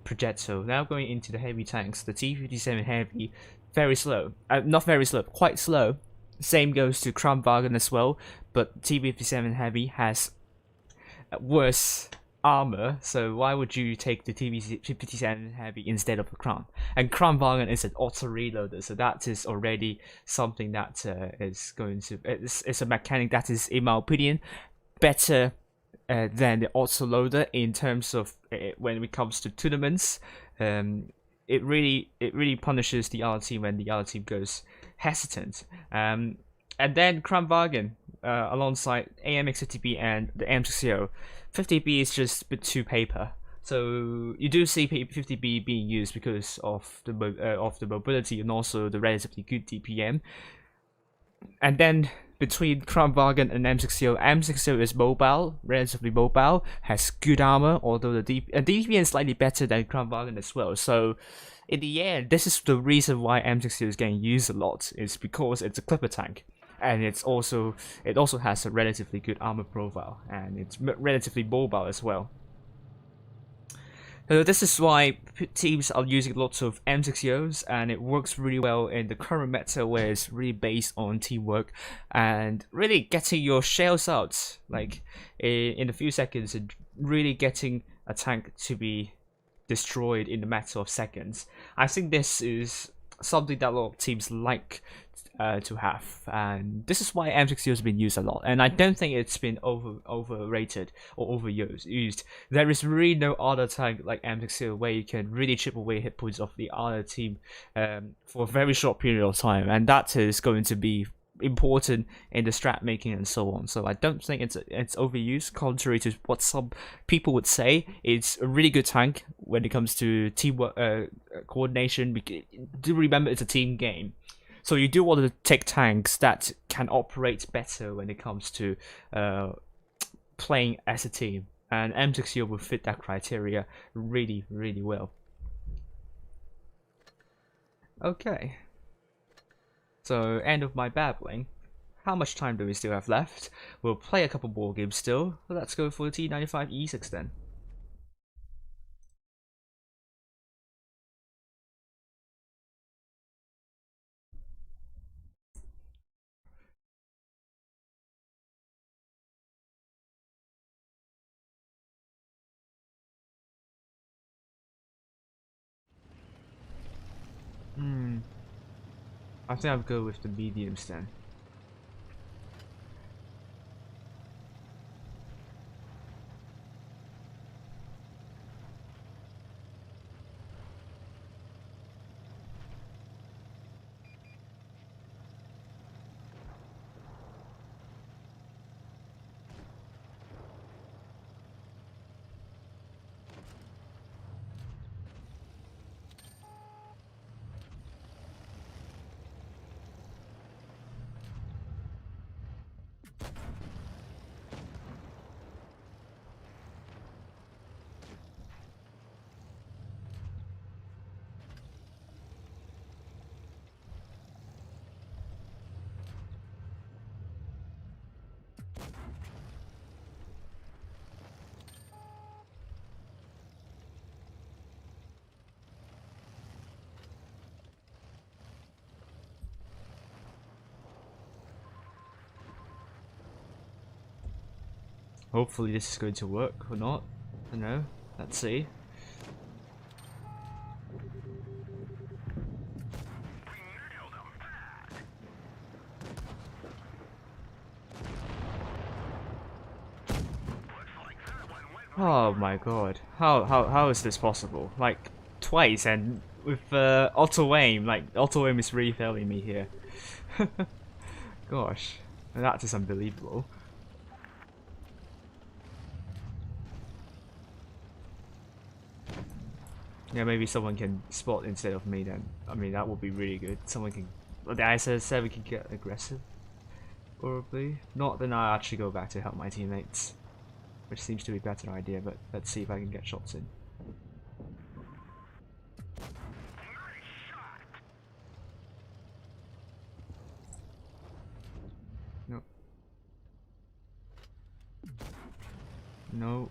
projector. Now going into the heavy tanks, the T57 Heavy, very slow. Not very slow, quite slow. Same goes to Kranwagen as well, but T57 Heavy has worse armor, so why would you take the T57 Heavy instead of the Kran? And Kranwagen is an auto reloader, so that is already something that is going to it's a mechanic that is, in my opinion, better than the auto loader in terms of when it comes to tournaments. It really punishes the other team when the other team goes hesitant. And then Kranwagen alongside AMX50B and the M60. 50B is just a bit too paper. So you do see 50B being used because of the mobility and also the relatively good DPM. And then between Kranwagen and M60, M60 is mobile, relatively mobile, has good armor, although the DPM is slightly better than Kranwagen as well. So in the end, this is the reason why M60 is getting used a lot, is because it's a clipper tank, and it also has a relatively good armor profile, and it's relatively mobile as well. So this is why teams are using lots of M60s, and it works really well in the current meta where it's really based on teamwork and really getting your shells out like in a few seconds and really getting a tank to be destroyed in a matter of seconds. I think this is something that a lot of teams like to have, and this is why M60 has been used a lot, and I don't think it's been overrated or overused. There is really no other tank like M60 where you can really chip away hit points of the other team for a very short period of time, and that is going to be important in the strat making and so on. So I don't think it's overused, contrary to what some people would say. It's a really good tank when it comes to teamwork, coordination. Do remember it's a team game, so you do want to take tanks that can operate better when it comes to playing as a team, and M60 will fit that criteria really, really well. Okay. So, end of my babbling. How much time do we still have left? We'll play a couple more games still. Let's go for the T95 E6 then. I think I'll go with the mediums then. Hopefully this is going to work or not. I don't know. Let's see. Oh my god. How is this possible? Like twice, and with auto aim, like auto aim is really failing me here. Gosh. That is unbelievable. Yeah, maybe someone can spot instead of me then. I mean, that would be really good. Someone can... The ISS-7 can get aggressive. Probably. Not, then I'll actually go back to help my teammates. Which seems to be a better idea, but let's see if I can get shots in. No. No.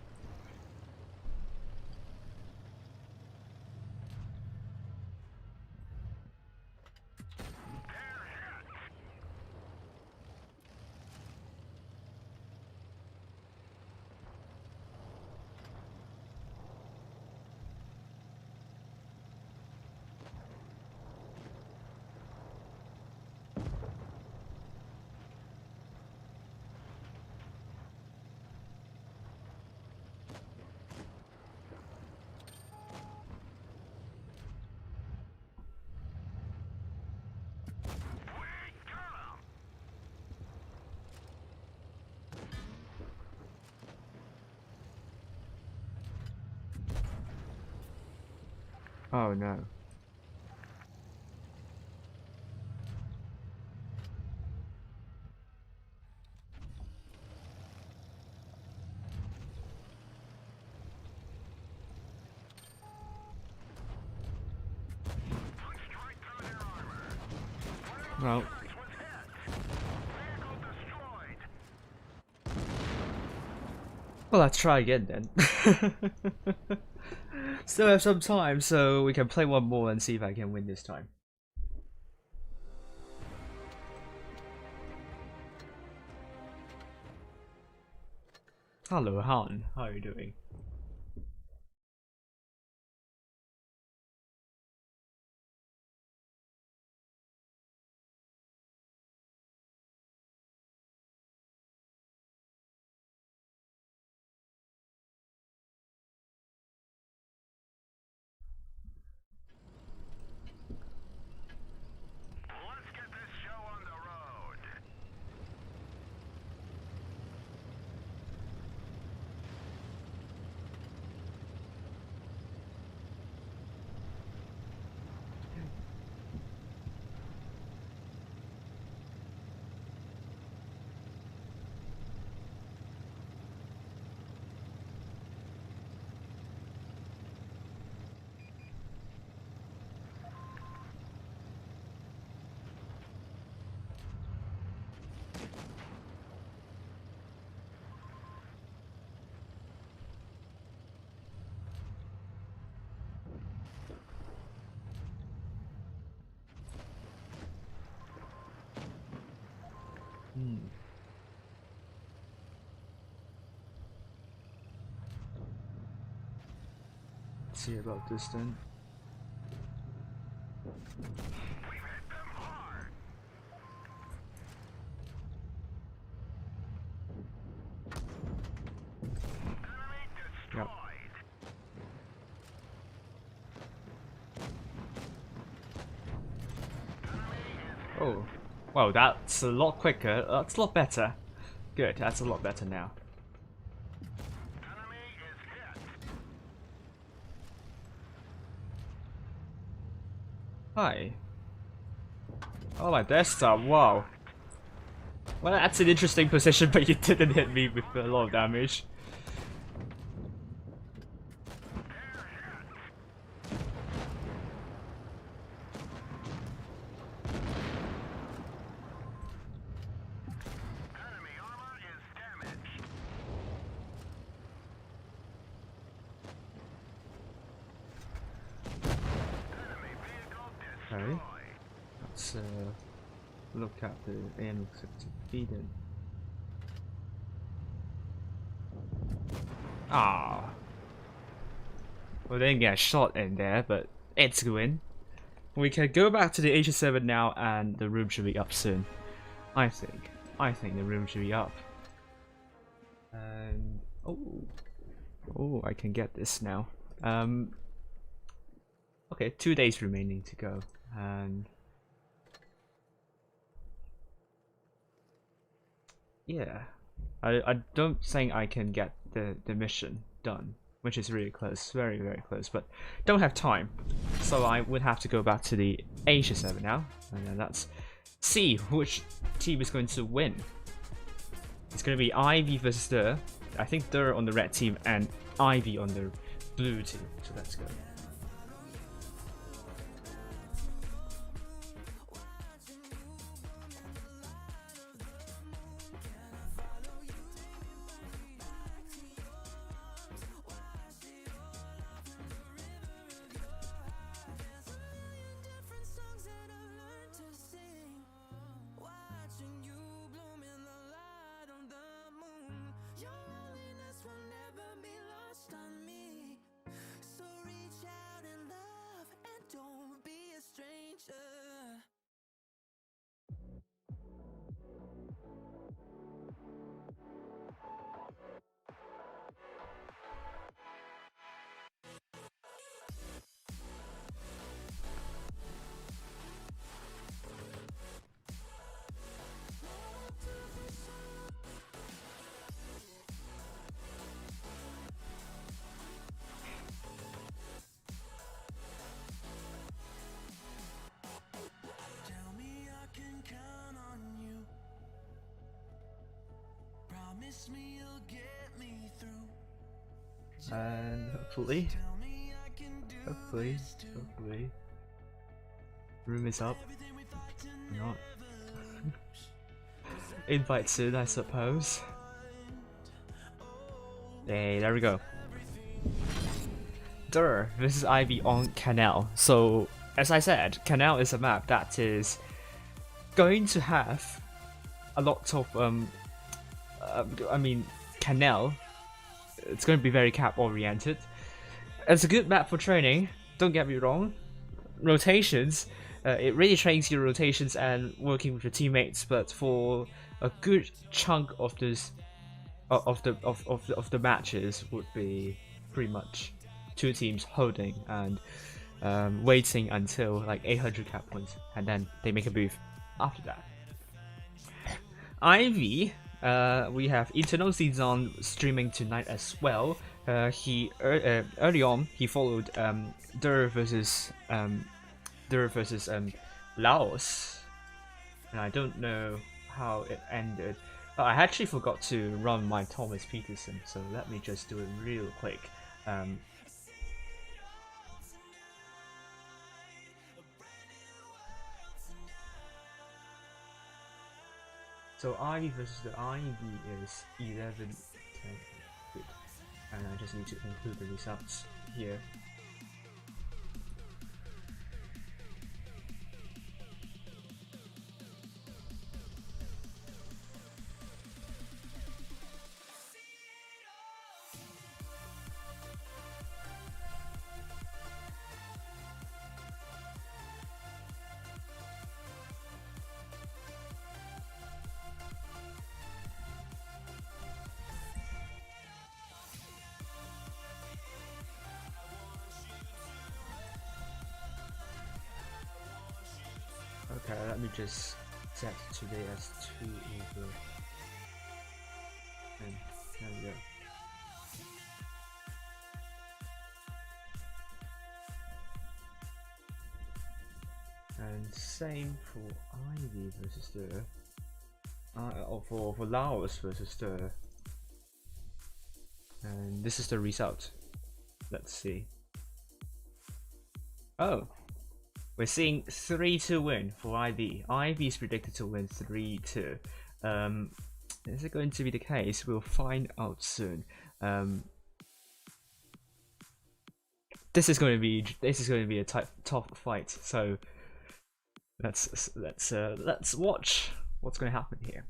Oh no. Well. Well, let's try again then. Still have some time, so we can play one more and see if I can win this time. Hello, Han. How are you doing? Let's see about this then. Yep. Oh, wow, that's a lot quicker. That's a lot better. Good, that's a lot better now. Hi. Oh, my desktop, wow. Well, that's an interesting position, but you didn't hit me with a lot of damage. Okay. Let's look at the ARWV then. Ah. Well, they didn't get a shot in there, but it's a win. We can go back to the H7 now, and the room should be up soon. I think. I think the room should be up. And oh, I can get this now. Okay, 2 days remaining to go, and yeah, I don't think I can get the mission done, which is really close, very close, but don't have time, so I would have to go back to the H7 now, and then let's see which team is going to win. It's going to be Ivy versus Durer. I think Durer on the red team and Ivy on the blue team, so let's go. And hopefully, room is up. Not. Invite soon, I suppose. Hey, there we go. Durer, this is Ivy on Canal. So, as I said, Canal is a map that is going to have a lot of Canal. It's going to be very cap oriented. It's a good map for training, don't get me wrong. Rotations, it really trains your rotations and working with your teammates, but for a good chunk of this of the matches would be pretty much two teams holding and waiting until like 800 cap points, and then they make a move after that. Ivy, we have Eternal Season streaming tonight as well. He early on he followed Durer versus Laos, and I don't know how it ended. I actually forgot to run my Thomas Peterson, so let me just do it real quick. So Ivy versus the Ivy is 11-10. Good. And I just need to include the results here. Okay, let me just set today as 2 over. And there we go. And same for Ivy versus Durer. Or for Laos versus Durer. And this is the result. Let's see. Oh, we're seeing 3-2 win for Ivy. Ivy is predicted to win 3-2. Is it going to be the case? We'll find out soon. This is going to be a tough fight. So let's watch what's going to happen here.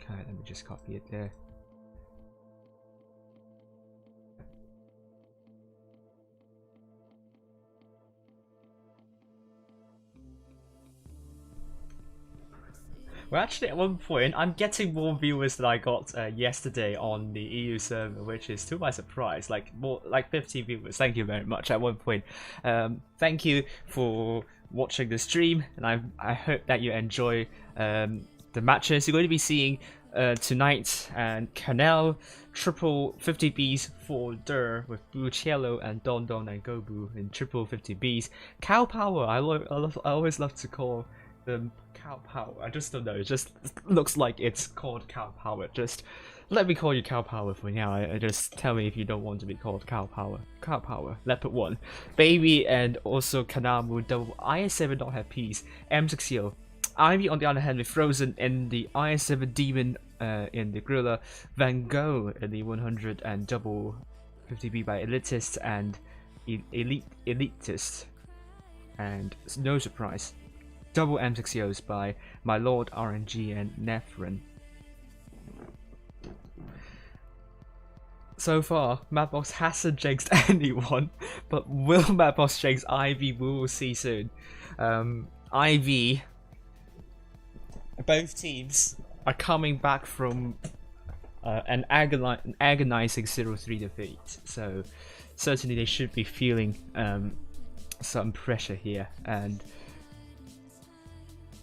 Okay, let me just copy it there. Well, actually, at one point, I'm getting more viewers than I got yesterday on the EU server, which is to my surprise, like more like 50 viewers. Thank you very much. At one point, thank you for watching the stream, and I hope that you enjoy the matches you're going to be seeing tonight. And Canal triple 50Bs for Durer with Bucello and Don Don and Gobu in triple 50Bs. Cow Power, I always love to call them Cow Power. I just don't know, it just looks like it's called Cow Power. Just let me call you Cow Power for now. I just tell me if you don't want to be called Cow Power. Cow Power, Leopard 1. Baby and also Kanamu double IS7 not have peace. M60. Ivy on the other hand with Frozen in the IS7 Demon in the Gorilla. Van Gogh in the 100 and double 50B by Elitist and Elitist. And no surprise, double M60Os by My Lord RNG and Nephron. So far, Madbox hasn't jinxed anyone, but will Madbox jinx Ivy? We will see soon. Ivy, both teams are coming back from an agonizing 0-3 defeat, so certainly they should be feeling some pressure here. And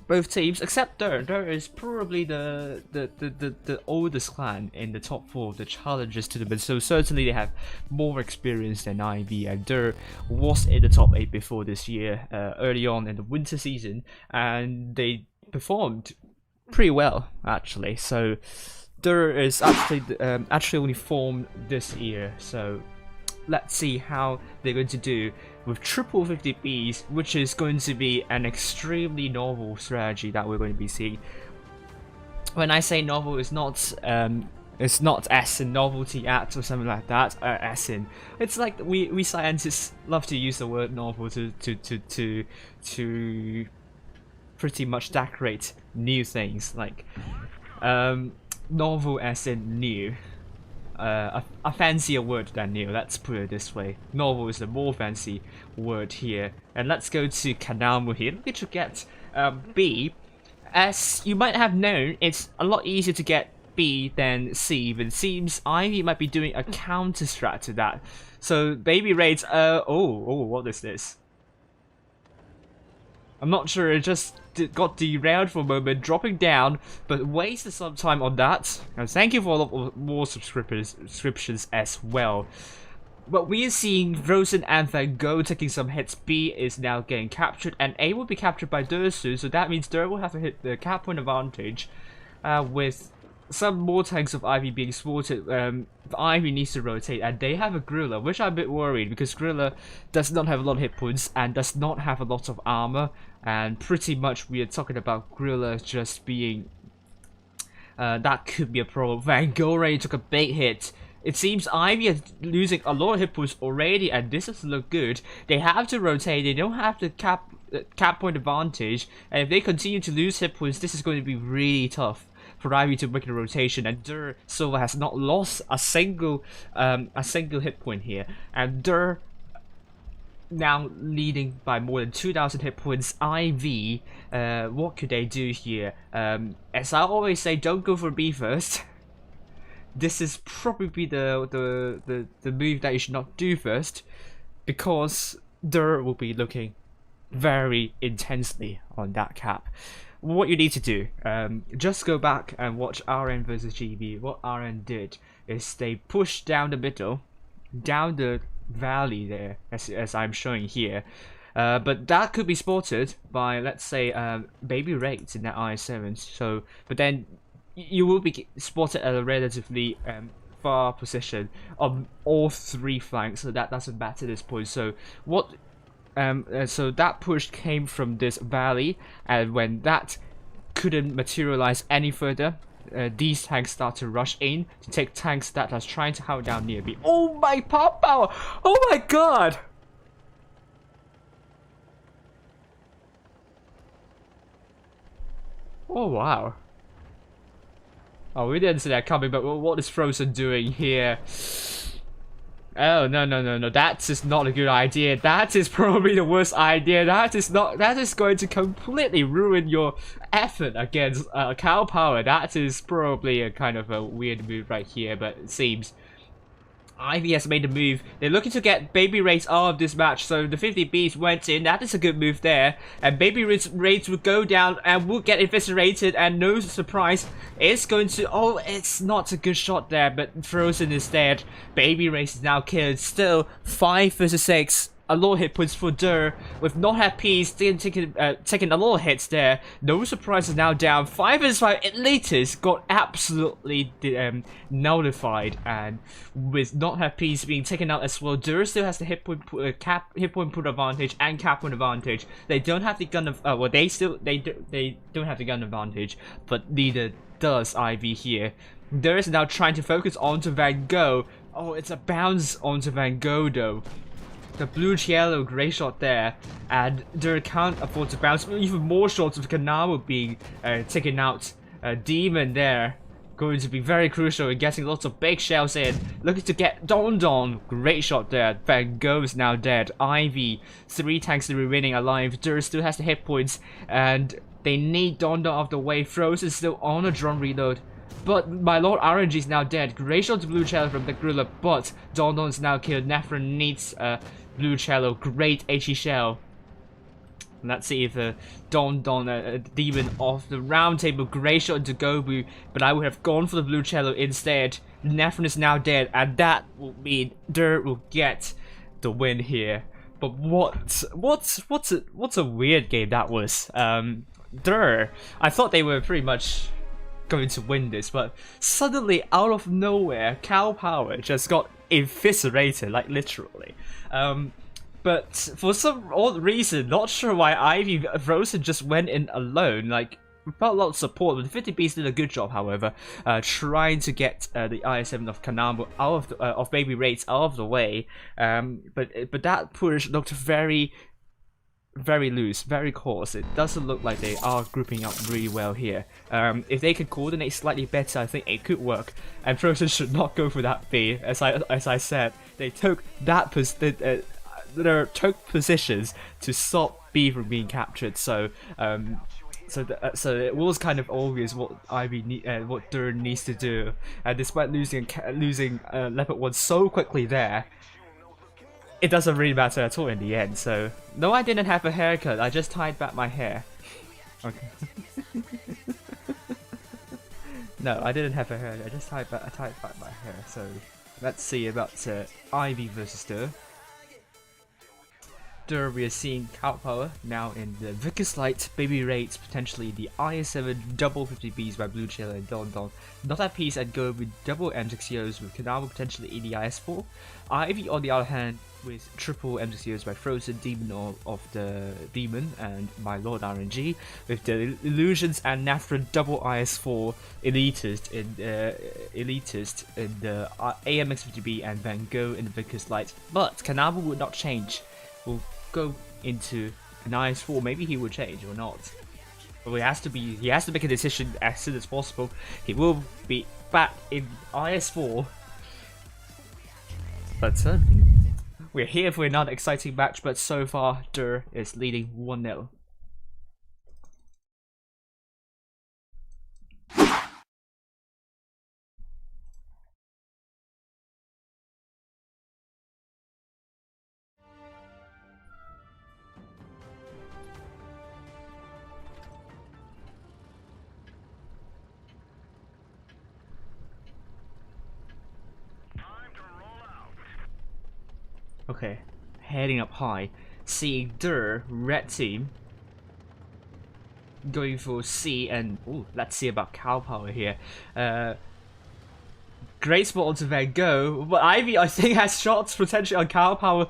both teams, except Durer is probably the oldest clan in the top 4 of the challenges tournament, so certainly they have more experience than Ivy. And Durer was in the top 8 before this year, early on in the winter season, and they performed pretty well actually. So Durer is actually only formed this year, so let's see how they're going to do with triple 50Bs, which is going to be an extremely novel strategy that we're going to be seeing. When I say novel, it's not as in novelty act or something like that. As in, it's like we scientists love to use the word novel to pretty much decorate new things, like novel as in new. A fancier word than new, let's put it this way. Novel is a more fancy word here. And let's go to Kanamu here. Looking to get B. As you might have known, it's a lot easier to get B than C, but it seems Ivy might be doing a counter strat to that. So Baby raids, what is this? I'm not sure, it just got derailed for a moment, dropping down, but wasted some time on that. And thank you for a lot more subscriptions as well. But we are seeing Frozen and Van Gogh taking some hits. B is now getting captured, and A will be captured by Durer soon, so that means Durer will have to hit the cap point advantage with some more tanks of Ivy being spotted. Ivy needs to rotate, and they have a Gorilla, which I'm a bit worried because Gorilla does not have a lot of hit points and does not have a lot of armor, and pretty much we are talking about Gorilla just being that could be a problem. Van Gogh already took a big hit. It seems Ivy is losing a lot of hit points already, and this doesn't look good. They have to rotate, they don't have the cap point advantage, and if they continue to lose hit points, this is going to be really tough for Ivy to make a rotation. And Durer Silva has not lost a single hit point here, and Durer now leading by more than 2,000 hit points. Ivy, what could they do here? As I always say, don't go for B first. this is probably the move that you should not do first, because Durer will be looking very intensely on that cap. What you need to do, just go back and watch RN versus GB. What RN did is they pushed down the middle, down the valley there, as I'm showing here. But that could be spotted by, let's say, baby rates in that IS7. So, but then you will be spotted at a relatively far position on all three flanks, so that doesn't matter at this point. So what? So that push came from this valley, and when that couldn't materialize any further, these tanks start to rush in to take tanks that are trying to hold down near B. Oh my pop power! Oh my god! Oh wow. Oh, we didn't see that coming, but what is Frozen doing here? Oh, no, that is not a good idea. That is probably the worst idea. That is going to completely ruin your effort against Cow Power. That is probably a kind of a weird move right here, but it seems Ivy has made a move. They're looking to get Baby Raids out of this match, so the 50Bs went in. That is a good move there. And Baby Raids would go down and would get eviscerated, and no surprise, it's going to... Oh, it's not a good shot there, but Frozen is dead. Baby Raids is now killed. Still, 5 versus 6. A lot of hit points for Durer, with not happy, taking a lot of hits there. No surprises now down. 5 vs 5 Elitist got absolutely nullified, and with not happy being taken out as well, Durer still has the hit point put advantage and cap point advantage. They don't have the gun of well, they don't have the gun advantage, but neither does Ivy here. Durer is now trying to focus onto Van Gogh. Oh, it's a bounce onto Van Gogh though. The blue-yellow grey shot there, and Durer can't afford to bounce. Even more shots of Kanamo being taken out. Demon there, going to be very crucial in getting lots of big shells in. Looking to get Don. Great shot there. Van Gogh is now dead. Ivy, 3 tanks remaining alive. Durer still has the hit points, and they need Don off the way. Frozen still on a drone reload. But my Lord RNG is now dead. Great shot to blue cello from the Gorilla, but Don is now killed. Nephron needs blue cello. Great HE shell. Let's see if Don demon off the round table. Great shot into Gobu, but I would have gone for the blue cello instead. Nephron is now dead, and that will mean Durer will get the win here. But what's a weird game that was. Durer, I thought they were pretty much going to win this, but suddenly out of nowhere, Cow Power just got eviscerated, like literally. But for some odd reason, not sure why Ivy Frozen just went in alone, like without a lot of support. But the 50Bs did a good job, however, trying to get the IS7 of Kanamo out of Baby Raids out of the way. But that push looked very loose, very coarse. It doesn't look like they are grouping up really well here. If they could coordinate slightly better, I think it could work. And Frozen should not go for that B. As I said, they took that took positions to stop B from being captured. So so it was kind of obvious what what Durer needs to do. And despite losing Leopard 1 so quickly there, it doesn't really matter at all in the end. So no, I didn't have a haircut. I just tied back my hair. Okay. No, I didn't have a haircut. I just tied back my hair. So let's see about Ivy versus Durer. Durer, we are seeing Cow Power now in the Vickers Light, Baby Raids, potentially the IS7 double 50Bs by Blue Chiller and Don. Not that piece, I'd go with double M60Os with Kanamo potentially in the IS4. Ivy, on the other hand, with triple M60Os by Frozen, Demon of the Demon, and my Lord RNG, with the Illusions and Nephron double IS4 Elitist in the AMX50B and Van Gogh in the Vickers Light. But Kanamo would not change. We'll go into an IS4. Maybe he will change or not. But he has to make a decision as soon as possible. He will be back in IS4. But we're here for another exciting match, but so far Durer is leading 1-0. Okay, heading up high. Seeing Durer, red team, going for C, and ooh, let's see about Cow Power here. Great spot onto Van Gogh, but Ivy I think has shots potentially on Cow Power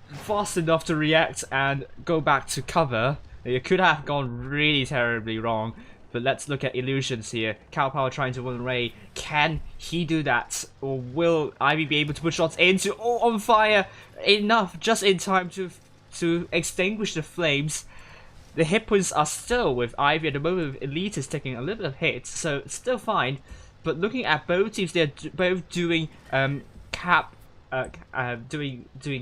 fast enough to react and go back to cover. It could have gone really terribly wrong, but let's look at illusions here. Cow Power trying to run away. Can he do that, or will Ivy be able to put shots into? Oh, on fire! Enough, just in time to extinguish the flames. The hit points are still with Ivy at the moment. With Elite is taking a little bit of hits, so it's still fine. But looking at both teams, they're both doing doing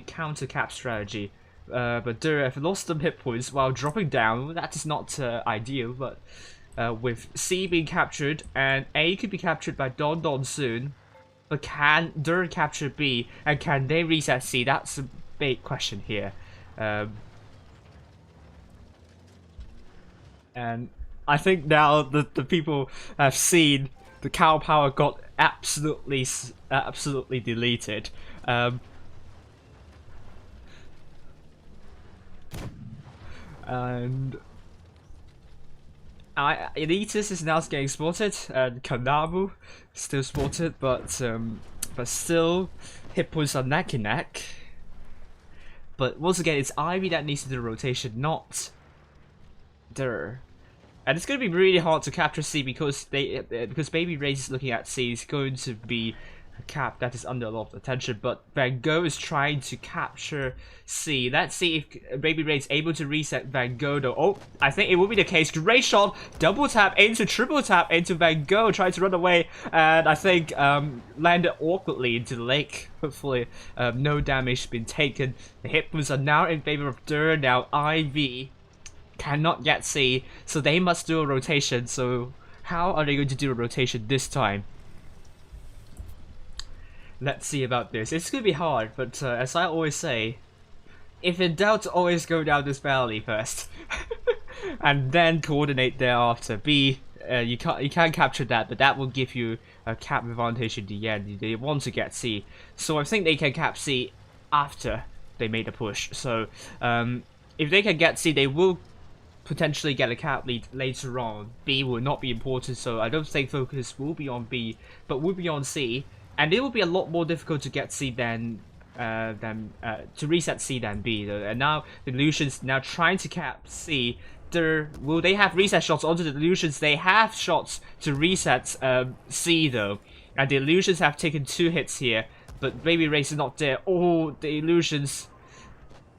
counter cap strategy. But Durer have lost some hit points while dropping down. That is not ideal, but with C being captured and A could be captured by Don Don soon. But can Durer capture B, and can they reset C? That's a big question here. And I think now the people have seen the Cow Power got absolutely deleted. And Elitis is now getting spotted, and Kanabu still spotted, but still hit points are neck and neck. But once again, it's Ivy that needs to do the rotation, not Durer. And it's going to be really hard to capture C because Baby Ray's is looking at C is going to be a cap that is under a lot of attention. But Van Gogh is trying to capture C. Let's see if Baby Ray is able to reset Van Gogh though. Oh, I think it will be the case. Great shot, double tap into triple tap into Van Gogh, trying to run away, and I think landed awkwardly into the lake. Hopefully, no damage has been taken. The hit points are now in favor of Durer. Now IV cannot get C, so they must do a rotation. So how are they going to do a rotation this time? Let's see about this. It's going to be hard, but as I always say, if in doubt, always go down this valley first. And then coordinate thereafter. B, you can capture that, but that will give you a cap advantage in the end. They want to get C, so I think they can cap C after they made a push. So if they can get C, they will potentially get a cap lead later on. B will not be important, so I don't think focus will be on B, but will be on C, and it will be a lot more difficult to get C than to reset C than B though. And now the Illusions now trying to cap C. Will they have reset shots onto the Illusions? They have shots to reset C though, and the Illusions have taken 2 hits here, but Baby Race is not there. Oh, the Illusions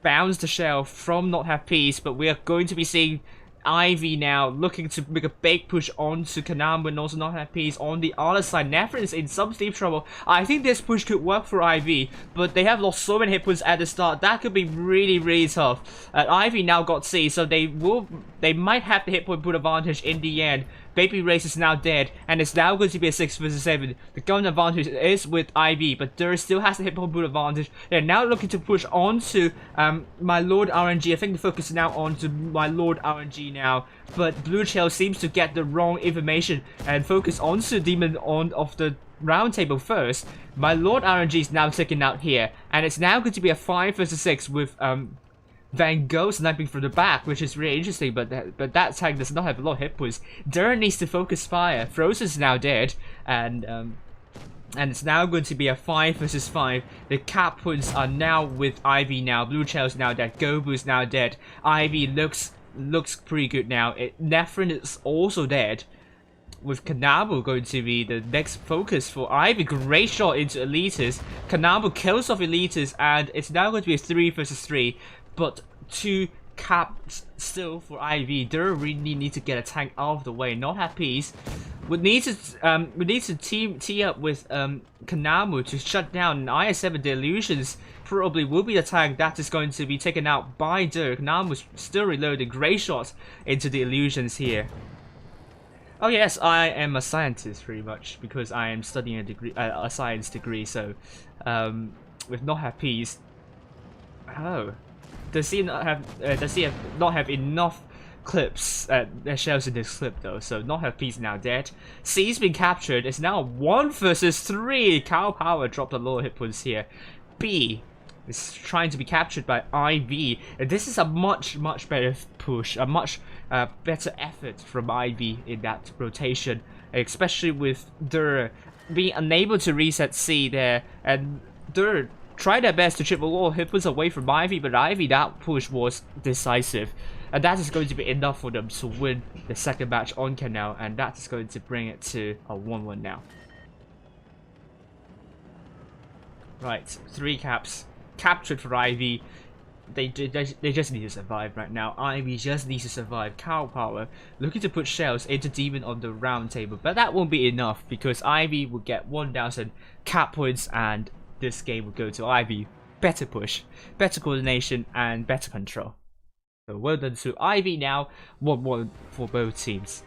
bounce the shell from not have peace, but we are going to be seeing Ivy now looking to make a big push onto Kanam and also not have peace on the other side. Nefrin is in some deep trouble. I think this push could work for Ivy, but they have lost so many hit points at the start. That could be really tough. Ivy now got C, so they might have the hit point advantage in the end. Baby Race is now dead, and it's now going to be a 6 vs 7. The gun advantage is with Ivy, but Durer still has the hit point advantage. They're now looking to push onto My Lord RNG. I think the focus is now on to My Lord RNG now, but Blue Shell seems to get the wrong information and focus onto Demon on of the round table first. My Lord RNG is now taken out here, and it's now going to be a 5 vs 6 with Van Gogh sniping from the back, which is really interesting, but that tank does not have a lot of hit points. Durer needs to focus fire. Frozen's now dead, and it's now going to be a 5 vs 5. The cap points are now with Ivy now. Blue Shell's now dead. Gobu's now dead. Ivy looks pretty good now. Nefrin is also dead, with Kanabu going to be the next focus for Ivy. Great shot into Elitis. Kanabu kills off Elitis, and it's now going to be a 3 vs 3. But 2 caps still for IV. Durer really need to get a tank out of the way, not have peace. We need to tee up with Kanamu to shut down IS-7. The Illusions probably will be the tank that is going to be taken out by Durer. Kanamu's still reloading. Great shots into the Illusions here. Oh yes, I am a scientist pretty much, because I am studying a degree, a science degree. So with not have peace. Oh. Does he not have enough clips shells in this clip though? So not have peace now dead. C's been captured. It's now 1 vs 3. Cow Power dropped a lot of hit points here. B is trying to be captured by IV. And this is a much better push, a much better effort from IV in that rotation, especially with Durer being unable to reset C there, and Durer tried their best to triple all hit points away from IV, but IV, that push was decisive. And that is going to be enough for them to win the second match on Canal, and that is going to bring it to a 1-1 now. Right, 3 caps captured for IV. They just need to survive right now. IV just needs to survive. Cow Power looking to put shells into Demon on the round table, but that won't be enough because IV will get 1,000 cap points, and this game will go to IV. Better push, better coordination, and better control. So well done to IV now. 1-1 for both teams.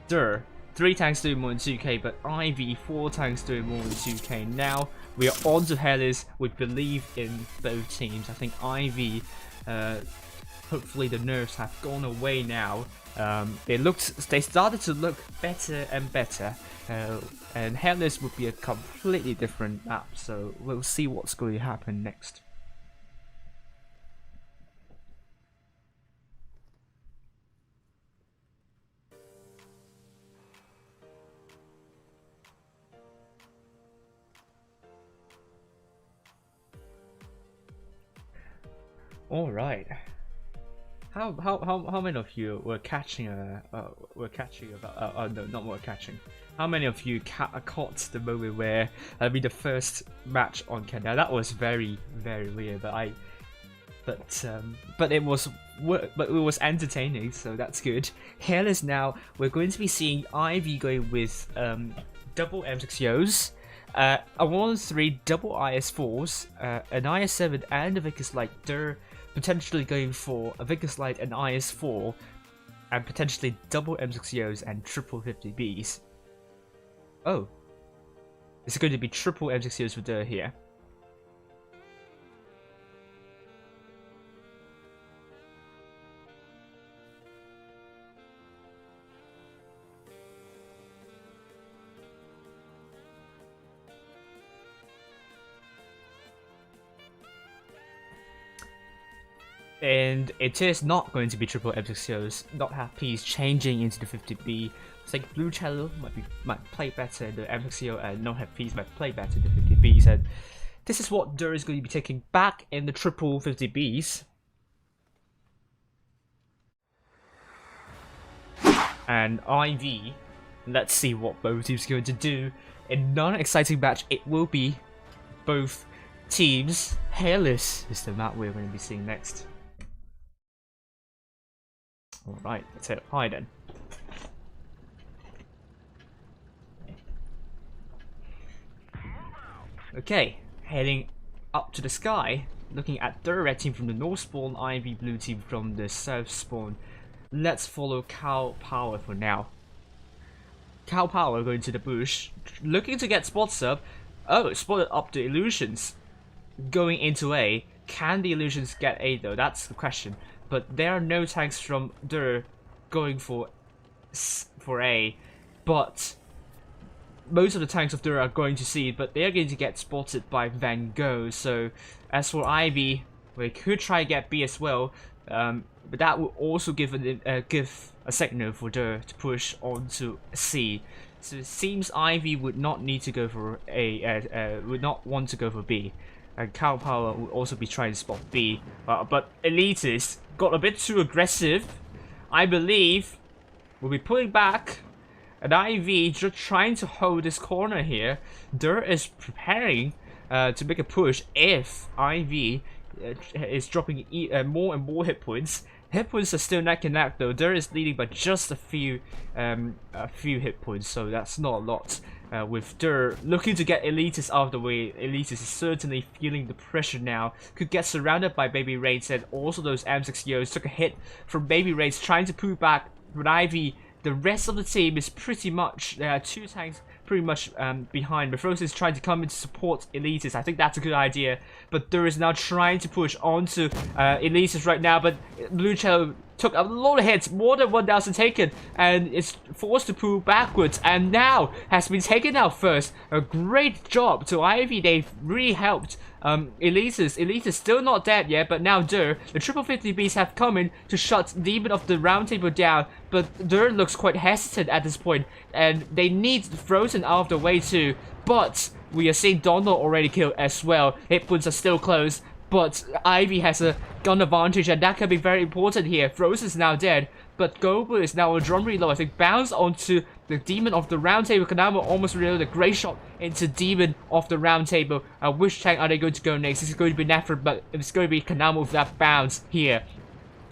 Durer, 3 tanks doing more than 2k, but IV 4 tanks doing more than 2k. Now we are on to Hellas. We believe in both teams. I think IV, hopefully the nerves have gone away now. They started to look better and better, and Hellas would be a completely different map. So we'll see what's going to happen next. All right. How many of you were catching no, not were catching. How many of you caught the moment where the first match on Canada? That was very weird, but it was entertaining, so that's good. Here is now we're going to be seeing IV going with double M6Os. A 1-3 double IS4s, an IS7 and a Vickers Light. They're potentially going for a Vickers Light and IS4, and potentially double M6Os and triple 50Bs. Oh, it's going to be triple M6Os for Durer here. And it is not going to be triple M6Os. Not happy is changing into the 50B. I think Blue Cello might play better in the M6O, and Not Happy might play better in the 50Bs. And this is what Durer is going to be taking back in the triple 50Bs. And IV, let's see what both teams are going to do. In another exciting match, it will be both teams. Hairless is the map we're going to be seeing next. Alright, let's hit high then. Okay, heading up to the sky, looking at the red team from the north spawn, IV blue team from the south spawn. Let's follow Cow Power for now. Cow Power going to the bush, looking to get spots up. Oh, spotted up the illusions. Going into A. Can the illusions get A though? That's the question. But there are no tanks from Durer going for A. But most of the tanks of Durer are going to C, but they are going to get spotted by Van Gogh. So as for IV, we could try to get B as well. But that will also give a signal for Durer to push onto C. So it seems IV would not need to go for A, would not want to go for B. And Cow Power will also be trying to spot B. But Elitist got a bit too aggressive. I believe we'll be pulling back. And IV just trying to hold this corner here. Durer is preparing to make a push if IV is dropping more and more hit points. Hit points are still neck and neck though. Durer is leading by just a few hit points, so that's not a lot. With Durer looking to get Elitist out of the way. Elitist is certainly feeling the pressure now. Could get surrounded by Baby Raids, and also those M6Os took a hit from Baby Raids trying to pull back with IV. The rest of the team is pretty much, there are 2 tanks pretty much behind. Mephosis is trying to come in to support Elitist. I think that's a good idea. But Durer is now trying to push onto Elitist right now. But Blue Cello took a lot of hits, more than 1,000 taken, and is forced to pull backwards, and now has been taken out first. A great job to Ivy. They've really helped Elise's. Elise is still not dead yet, but now Durer, the triple 50 beasts have come in to shut Demon of the Round Table down, but Durer looks quite hesitant at this point, and they need Frozen out of the way too, but we are seeing Donald already killed as well. Hit points are still close, but Ivy has a gun advantage, and that can be very important here. Frozen is now dead, but Gobu is now on drum reload. I think bounce onto the Demon of the Round Table. Kanamo almost reloaded a great shot into Demon of the Round Table. Which tank are they going to go next? This is going to be Nephrin, but it's going to be Kanamo with that bounce here.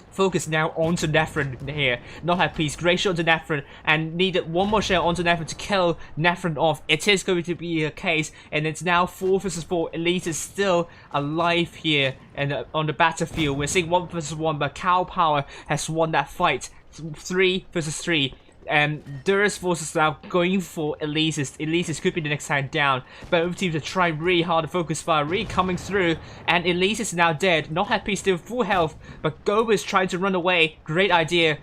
Focus now onto Nephrin here. Not have peace. Great shot to Nephrin, and needed one more shell onto Nephrin to kill Nephrin off. It is going to be a case, and it's now 4 versus 4. Elite is still alive here, and on the battlefield we're seeing 1 versus 1, but Cow Power has won that fight. 3 versus 3. And Durer's forces now going for Elise's. Elise's could be the next time down. Both teams are trying really hard to focus fire, really coming through. And Elise is now dead. Not happy, still full health. But Gobu is trying to run away. Great idea.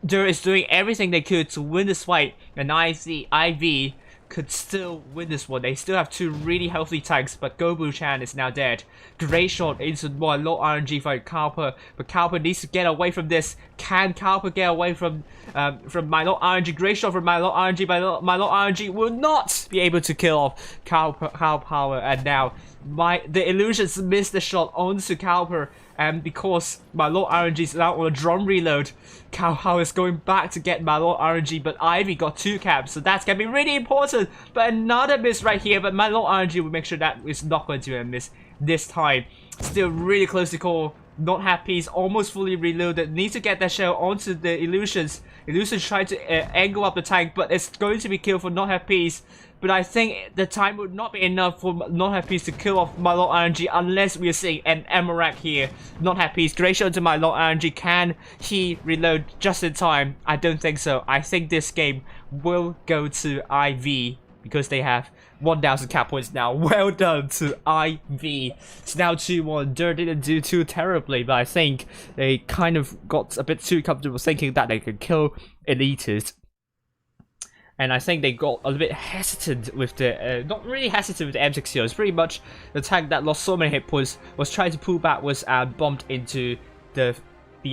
Durer is doing everything they could to win this fight. And I see IV could still win this one. They still have 2 really healthy tanks, but Gobu-chan is now dead. Great shot into more low RNG fight Cowper, but Cowper needs to get away from this. Can Cowper get away from my low RNG? Great shot from my low RNG, but my low RNG will not be able to kill off Cow Power, and now the illusions missed the shot onto Cowper. And because my low RNG is now on a drum reload, Cow is going back to get my low RNG, but Ivy got 2 caps, so that's gonna be really important. But another miss right here, but my low RNG will make sure that is not going to miss this time. Still really close to call. Not happy, he's almost fully reloaded. Needs to get that shell onto the illusions. Illusions trying to angle up the tank, but it's going to be killed for Not Happy's. But I think the time would not be enough for Not Happy's to kill off my low RNG unless we are seeing an Amarak here. Not Happy's great shot to my low RNG. Can he reload just in time? I don't think so. I think this game will go to IV because they have 1,000 cap points now. Well done to IV. It's now 2-1. Durer didn't do too terribly, but I think they kind of got a bit too comfortable thinking that they could kill Elites. And I think they got a little bit hesitant with the, not really hesitant with the M60. It's pretty much the tank that lost so many hit points was trying to pull backwards and bumped into the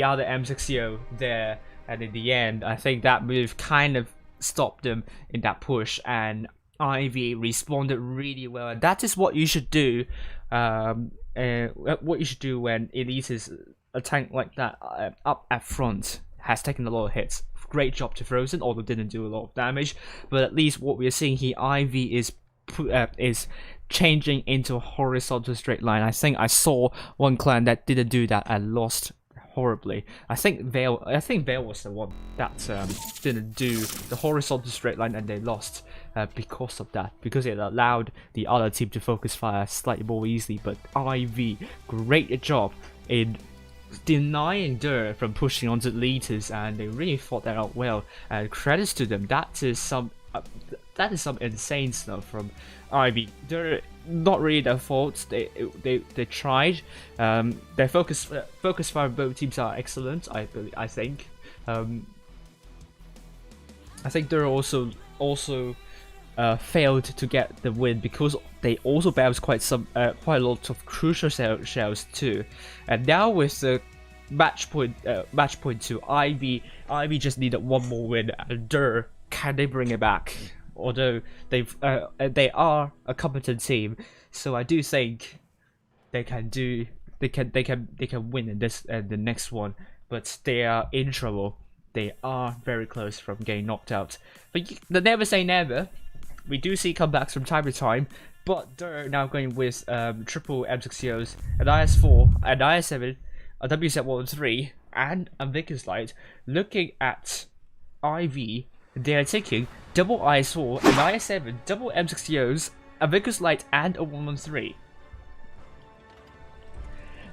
other M60 there. And in the end, I think that move kind of stopped them in that push. And Ivy responded really well. And that is what you should do. What you should do when Elite is a tank like that up at front has taken a lot of hits. Great job to Frozen, although didn't do a lot of damage. But at least what we are seeing here, Ivy is changing into a horizontal straight line. I think I saw one clan that didn't do that and lost horribly. I think Vale was the one that didn't do the horizontal straight line, and they lost because of that, because it allowed the other team to focus fire slightly more easily. But Ivy, great job in denying Durer from pushing onto leaders, and they really fought that out well. And credits to them. That is some insane stuff from Ivy. Durer, not really their fault. They tried. Their focus fire both teams are excellent. I think. I think Durer also failed to get the win because they also bounced quite a lot of crucial shells too. And now with the match point to Ivy just needed one more win. And Durer, can they bring it back? Although they are a competent team, so I do think they can win in this the next one. But they are in trouble. They are very close from getting knocked out. But they never say never. We do see comebacks from time to time, but they're now going with triple M60Os, an IS4, an IS7, a WZ113, and a Vickers Light. Looking at IV, they are taking double IS4, an IS7, double M60Os, a Vickers Light, and a 113.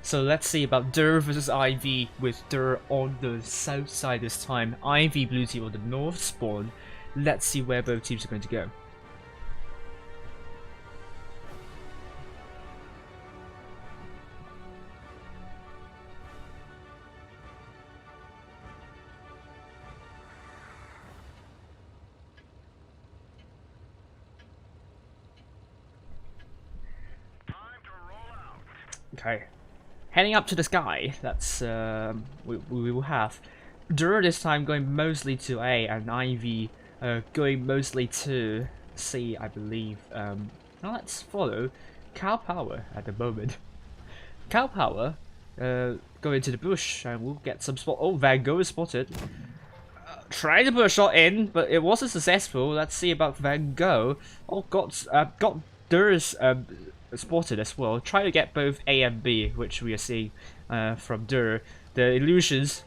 So let's see about Durer versus IV, with Durer on the south side this time. IV blue team on the north spawn. Let's see where both teams are going to go. Okay. Heading up to the sky, that's we will have Durer this time going mostly to A, and Ivy going mostly to C, I believe. Now let's follow Cow Power at the moment. Cow Power go into the bush, and we'll get some spot. Oh, Van Gogh is spotted. Trying to put a shot in, but it wasn't successful. Let's see about Van Gogh. Oh, got Durer's spotted as well. Try to get both A and B, which we are seeing from Durer. The illusions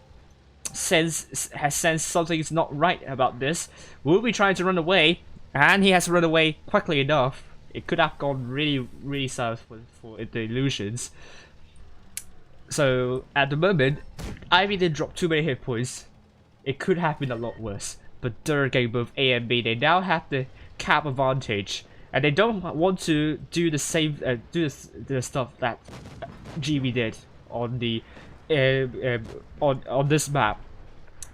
has sensed something is not right about this. Will be trying to run away, and he has run away quickly enough. It could have gone really south for the illusions. So at the moment, Ivy did drop too many hit points. It could have been a lot worse. But Durer getting both A and B, they now have the cap advantage. And they don't want to do the same, the stuff that GB did on the on this map.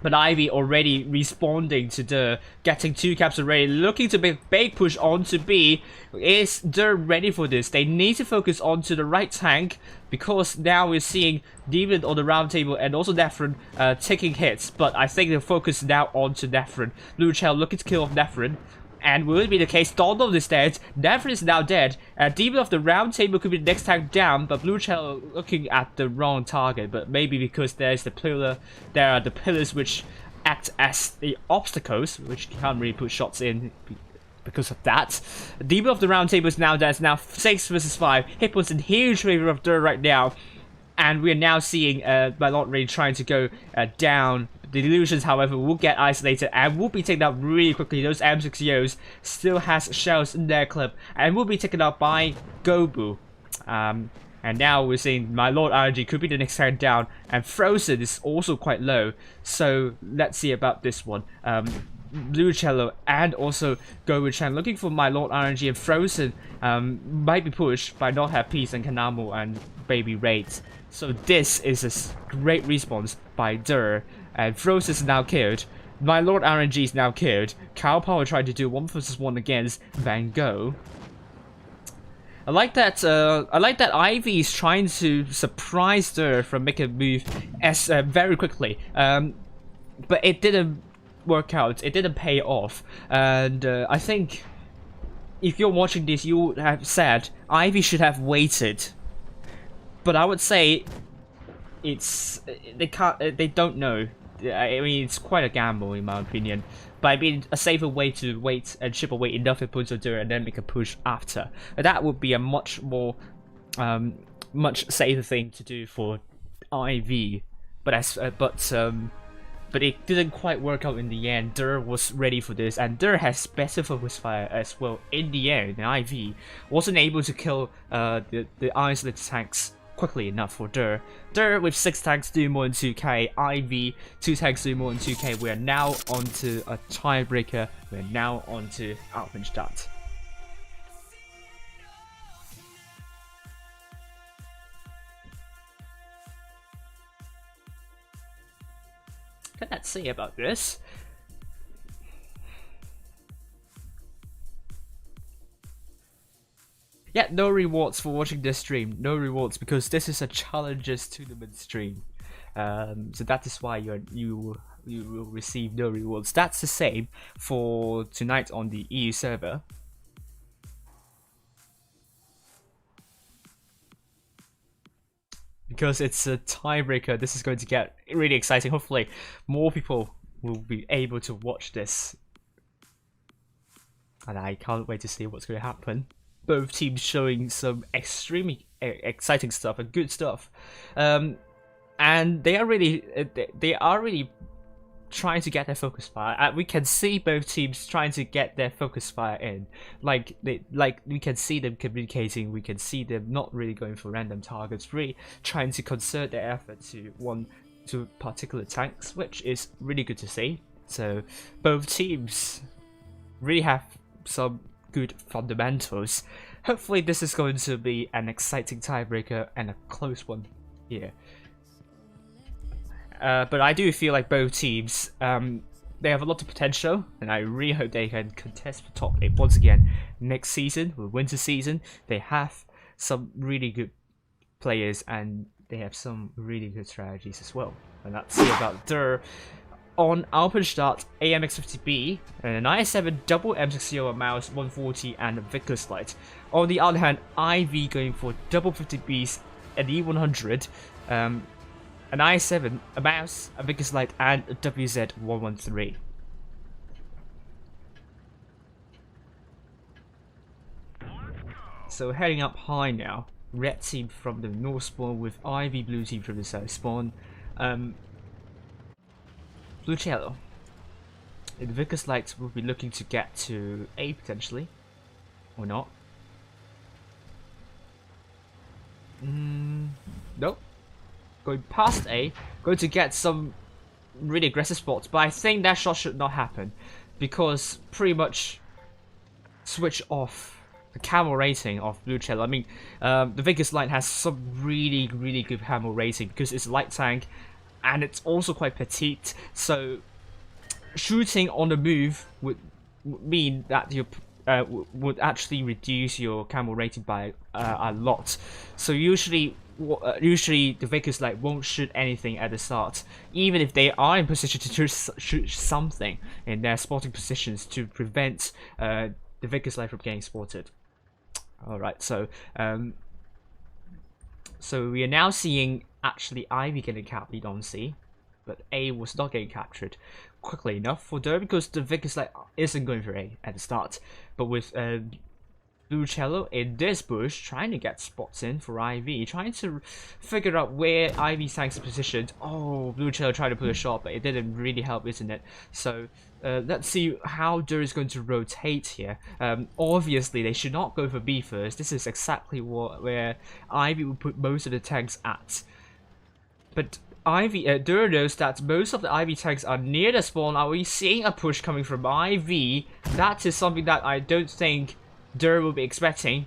But Ivy already responding to the getting 2 caps already, looking to make a big push onto B. Is Durer ready for this? They need to focus onto the right tank, because now we're seeing Demon on the round table and also Nephron taking hits. But I think the focus now onto Nephron. Blue Shell looking to kill off Nephron. And will it be the case? Donald is dead. Nephron is now dead. Demon of the round table could be the next tank down, but Blue Shell looking at the wrong target. But maybe because there's the pillar, there are the pillars which act as the obstacles, which can't really put shots in because of that. Demon of the round table is now dead. It's now 6 versus 5. Hit points in huge favor of Durer right now. And we are now seeing my Lord Ray trying to go down. The illusions, however, will get isolated and will be taken out really quickly. Those M60Os still has shells in their clip and will be taken out by Gobu. And now we're seeing my Lord RNG could be the next hand down, and Frozen is also quite low. So let's see about this one. Blue Cello and also Gobu Chan looking for my Lord RNG, and Frozen might be pushed by Not Have Peace and Kanamo and Baby Raids. So this is a great response by Durer. And Frozen is now killed. My Lord RNG is now killed. Cow Power tried to do 1 versus 1 against Van Gogh. I like that Ivy is trying to surprise Durer from making a move as very quickly. But it didn't work out. It didn't pay off. And I think if you're watching this, you would have said Ivy should have waited. But I would say they don't know. I mean, it's quite a gamble in my opinion. But I mean, a safer way to wait and chip away enough hit points of Durer and then make a push after. That would be a much more, much safer thing to do for IV. But but it didn't quite work out in the end. Durer was ready for this, and Durer has better focus fire as well in the end. And IV wasn't able to kill the isolated tanks quickly enough for Durer. Durer with 6 tanks doing more than 2k, IV 2 tanks doing more than 2k. We are now onto a tiebreaker. We are now onto Alpenstadt. Let's see about this. Yeah, no rewards for watching this stream. No rewards because this is a challenges tournament stream. So that is why you will receive no rewards. That's the same for tonight on the EU server. Because it's a tiebreaker, this is going to get really exciting. Hopefully, more people will be able to watch this. And I can't wait to see what's going to happen. Both teams showing some extremely exciting stuff and good stuff, and they are really trying to get their focus fire. We can see both teams trying to get their focus fire in. Like we can see them communicating. We can see them not really going for random targets, really trying to concert their effort to particular tanks, which is really good to see. So both teams really have some good fundamentals. Hopefully this is going to be an exciting tiebreaker and a close one here. But I do feel like both teams, they have a lot of potential, and I really hope they can contest for top 8 once again next season, or winter season. They have some really good players, and they have some really good strategies as well. And let's see about Durer. On open start, AMX50B and an i7 double M60 mouse 140 and a Vickers light. On the other hand, IV going for double 50Bs, an E100, an i7, a mouse, a Vickers light, and a WZ113. So heading up high now, red team from the north spawn with IV blue team from the south spawn. Blue Cello. The Vickers light will be looking to get to A potentially, or not. Nope. Going past A, going to get some really aggressive spots, but I think that shot should not happen because pretty much switch off the camo rating of Blue Cello. I mean, the Vickers light has some really good camo rating because it's a light tank. And it's also quite petite, so shooting on the move would mean that you would actually reduce your camo rating by a lot. So usually the Vickers light won't shoot anything at the start, even if they are in position to shoot something in their spotting positions to prevent the Vickers light from getting spotted. All right, so we are now seeing actually Ivy getting cap lead on C, but A was not getting captured quickly enough for Durer because the Vickers light isn't going for A at the start. But with Blue Cello in this bush trying to get spots in for IV, trying to figure out where Ivy's tanks are positioned. Oh, Blue Cello tried to put a shot, but it didn't really help, isn't it? So let's see how Durer is going to rotate here. Obviously, they should not go for B first. This is exactly where Ivy will put most of the tanks at. But Durer knows that most of the IV tanks are near the spawn. Are we seeing a push coming from IV? That is something that I don't think Durer will be expecting.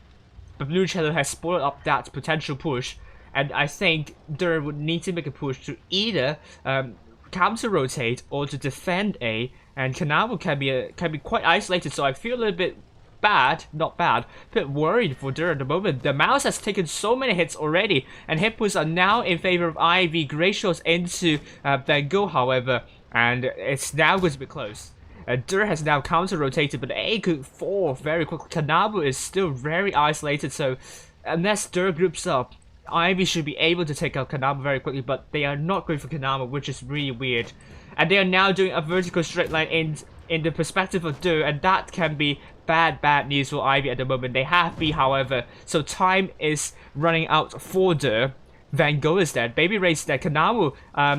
But Blue Cello has spoiled up that potential push. And I think Durer would need to make a push to either counter-rotate or to defend A. And Kanabo can be quite isolated, so I feel a little bit a bit worried for Durer at the moment. The mouse has taken so many hits already, and hit points are now in favor of IV. Great shots into Van Gogh, however, and it's now going to be close. Durer has now counter-rotated, but A could fall very quickly. Kanabo is still very isolated, so unless Durer groups up, Ivy should be able to take out Kanabo very quickly, but they are not going for Kanabo, which is really weird. And they are now doing a vertical straight line in the perspective of Durer, and that can be bad news for Ivy at the moment. They have B, however, so time is running out for Durer. Van Gogh is dead, Baby Ray's dead, Kanabo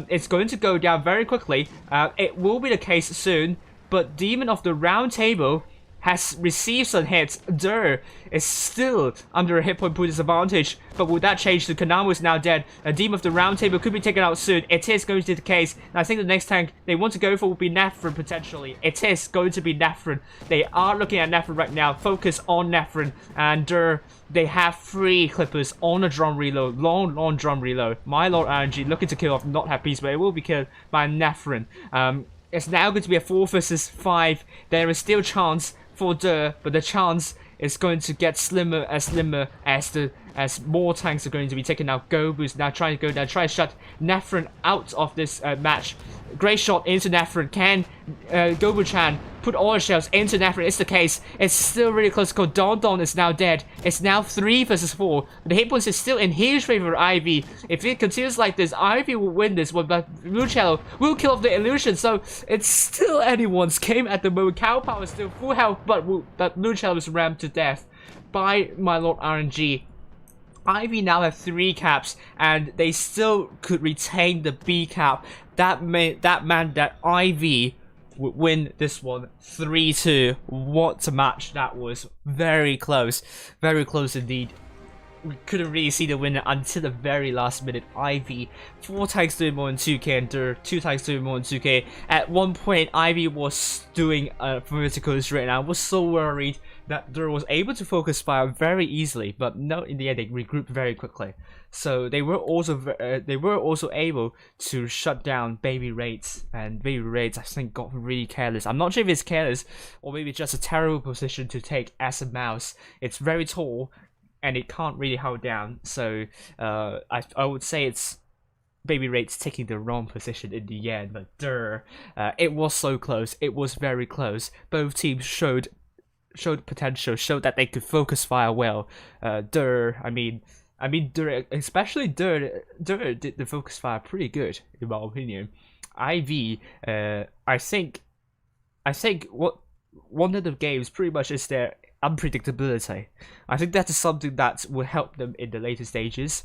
it's going to go down very quickly. It will be the case soon, but Demon of the Round Table has received some hits. Durer is still under a hit point disadvantage, but will that change? The Kanamo is now dead. A Demon of the Round Table could be taken out soon. It is going to be the case, and I think the next tank they want to go for will be Nephron potentially. It is going to be Nephron. They are looking at Nephron right now. Focus on Nephron, and Durer, they have 3 clippers on a drum reload. Long drum reload. My Lord RNG looking to kill off not have peace, but it will be killed by Nephron. It's now going to be a 4 versus 5. There is still chance for Durer, but the chance is going to get slimmer as more tanks are going to be taken out. Gobu's now trying to go down, try to shut Nephron out of this match. Great shot into Nephron. Can Gobu-chan put all the shells into Nephron? It's the case. It's still really close. Don is now dead. It's now 3 versus 4. The hit points is still in huge favor of Ivy. If it continues like this, Ivy will win this one, but Blue Cello will kill off the illusion. So it's still anyone's game at the moment. Cow Power is still full health, but Blue Cello is rammed to death by My Lord RNG. Ivy now have 3 caps, and they still could retain the B cap. That meant that Ivy would win this one 3-2. What a match that was. Very close indeed. We couldn't really see the winner until the very last minute. Ivy 4 tanks doing more than 2k, and Durer 2 tanks doing more than 2k. At one point, Ivy was doing vertical straight now. I was so worried that Durer was able to focus fire very easily, but no, in the end they regrouped very quickly. So they were also able to shut down Baby Raids, and Baby Raids I think got really careless. I'm not sure if it's careless or maybe just a terrible position to take as a mouse. It's very tall, and it can't really hold down. So I would say it's Baby Raid's taking the wrong position in the end. But Durer, it was so close. It was very close. Both teams showed potential, showed that they could focus fire well. Durer, I mean Durer, especially Durer did the focus fire pretty good in my opinion. IV, I think what one of the games pretty much is their unpredictability. I think that is something that will help them in the later stages.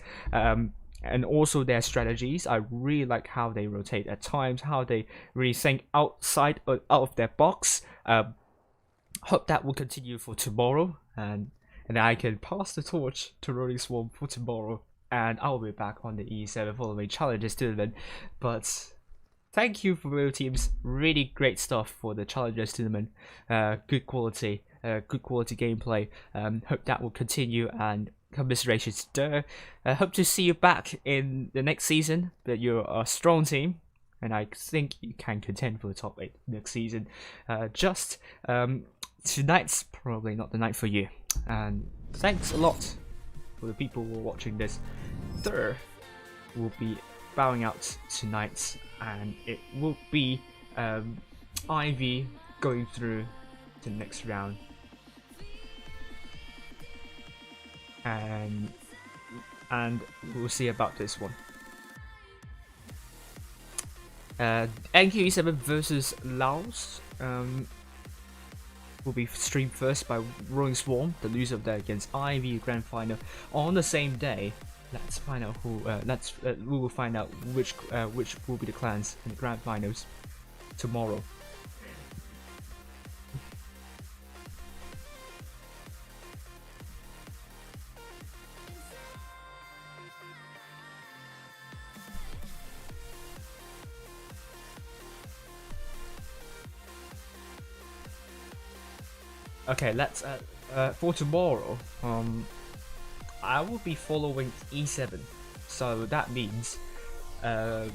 And also their strategies. I really like how they rotate at times, how they really think out of their box. Hope that will continue for tomorrow, and I can pass the torch to Rolling Swarm for tomorrow, and I'll be back on the E7 following challenges tournament. But thank you for both teams. Really great stuff for the challenges tournament. Good quality gameplay. Hope that will continue, and commiserations to hope to see you back in the next season. But you're a strong team, and I think you can contend for the top 8 next season. Tonight's probably not the night for you, and thanks a lot for the people who are watching this. Durer will be bowing out tonight, and it will be IV going through to the next round. And we'll see about this one. NQE7 versus Laos will be streamed first by Rolling Swarm. The loser of that against IV Grand Final on the same day. Let's find out who. We will find out which will be the clans in the Grand Finals tomorrow. Okay, let's for tomorrow. I will be following E7, so that means the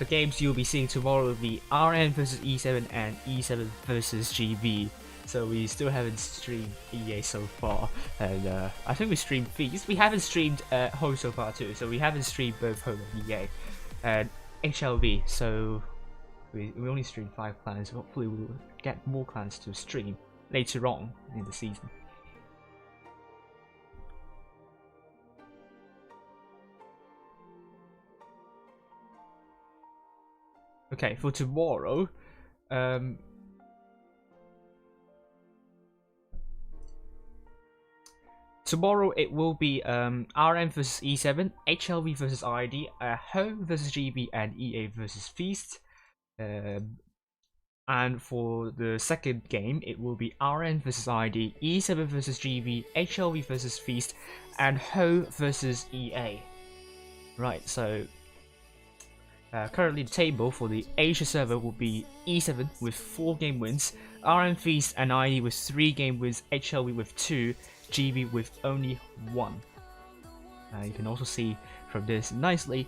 games you'll be seeing tomorrow will be RN versus E7 and E7 versus GB. So we still haven't streamed EA so far, and I think we streamed Feast. We haven't streamed Ho so far too, so we haven't streamed both Ho and EA and HLV. So we only streamed 5 clans. Hopefully we'll get more clans to stream later on in the season. Okay, for tomorrow, tomorrow it will be RM versus E7, HLV versus ID, Ho versus GB, and EA versus Feast. And for the second game, it will be RN versus ID, E7 versus GB, HLV versus Feast, and Ho versus EA. Right, so currently the table for the Asia server will be E7 with 4 game wins, RN Feast and ID with 3 game wins, HLV with 2, GB with only 1. You can also see from this nicely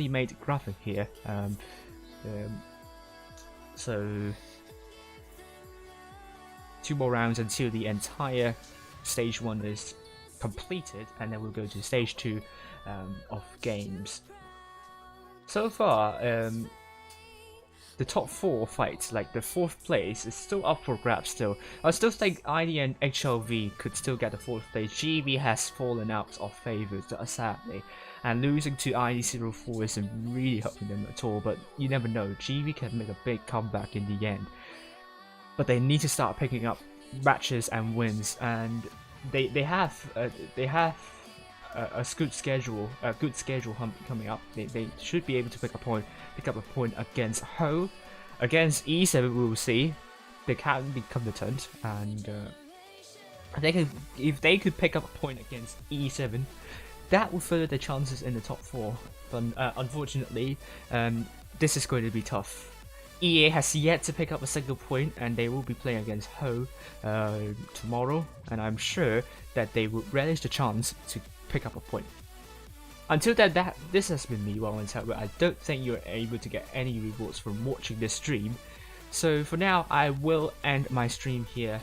made graphic here. So 2 more rounds until the entire stage 1 is completed, and then we'll go to stage 2 of games. So far, the top 4 fights, like the 4th place, is still up for grabs still. I still think ID and HLV could still get the 4th place. GB has fallen out of favour, sadly. And losing to ID04 isn't really helping them at all, but you never know. GB can make a big comeback in the end. But they need to start picking up matches and wins, and they have a good schedule coming up. They should be able to pick up a point against Ho. Against E7 we will see. They can be competent, and if they could pick up a point against E7, that will further their chances in the top 4. But unfortunately, this is going to be tough. EA has yet to pick up a single point, and they will be playing against Ho tomorrow, and I'm sure that they would relish the chance to pick up a point. Until then, this has been me, Warren Talbot. I don't think you're able to get any rewards from watching this stream. So for now, I will end my stream here.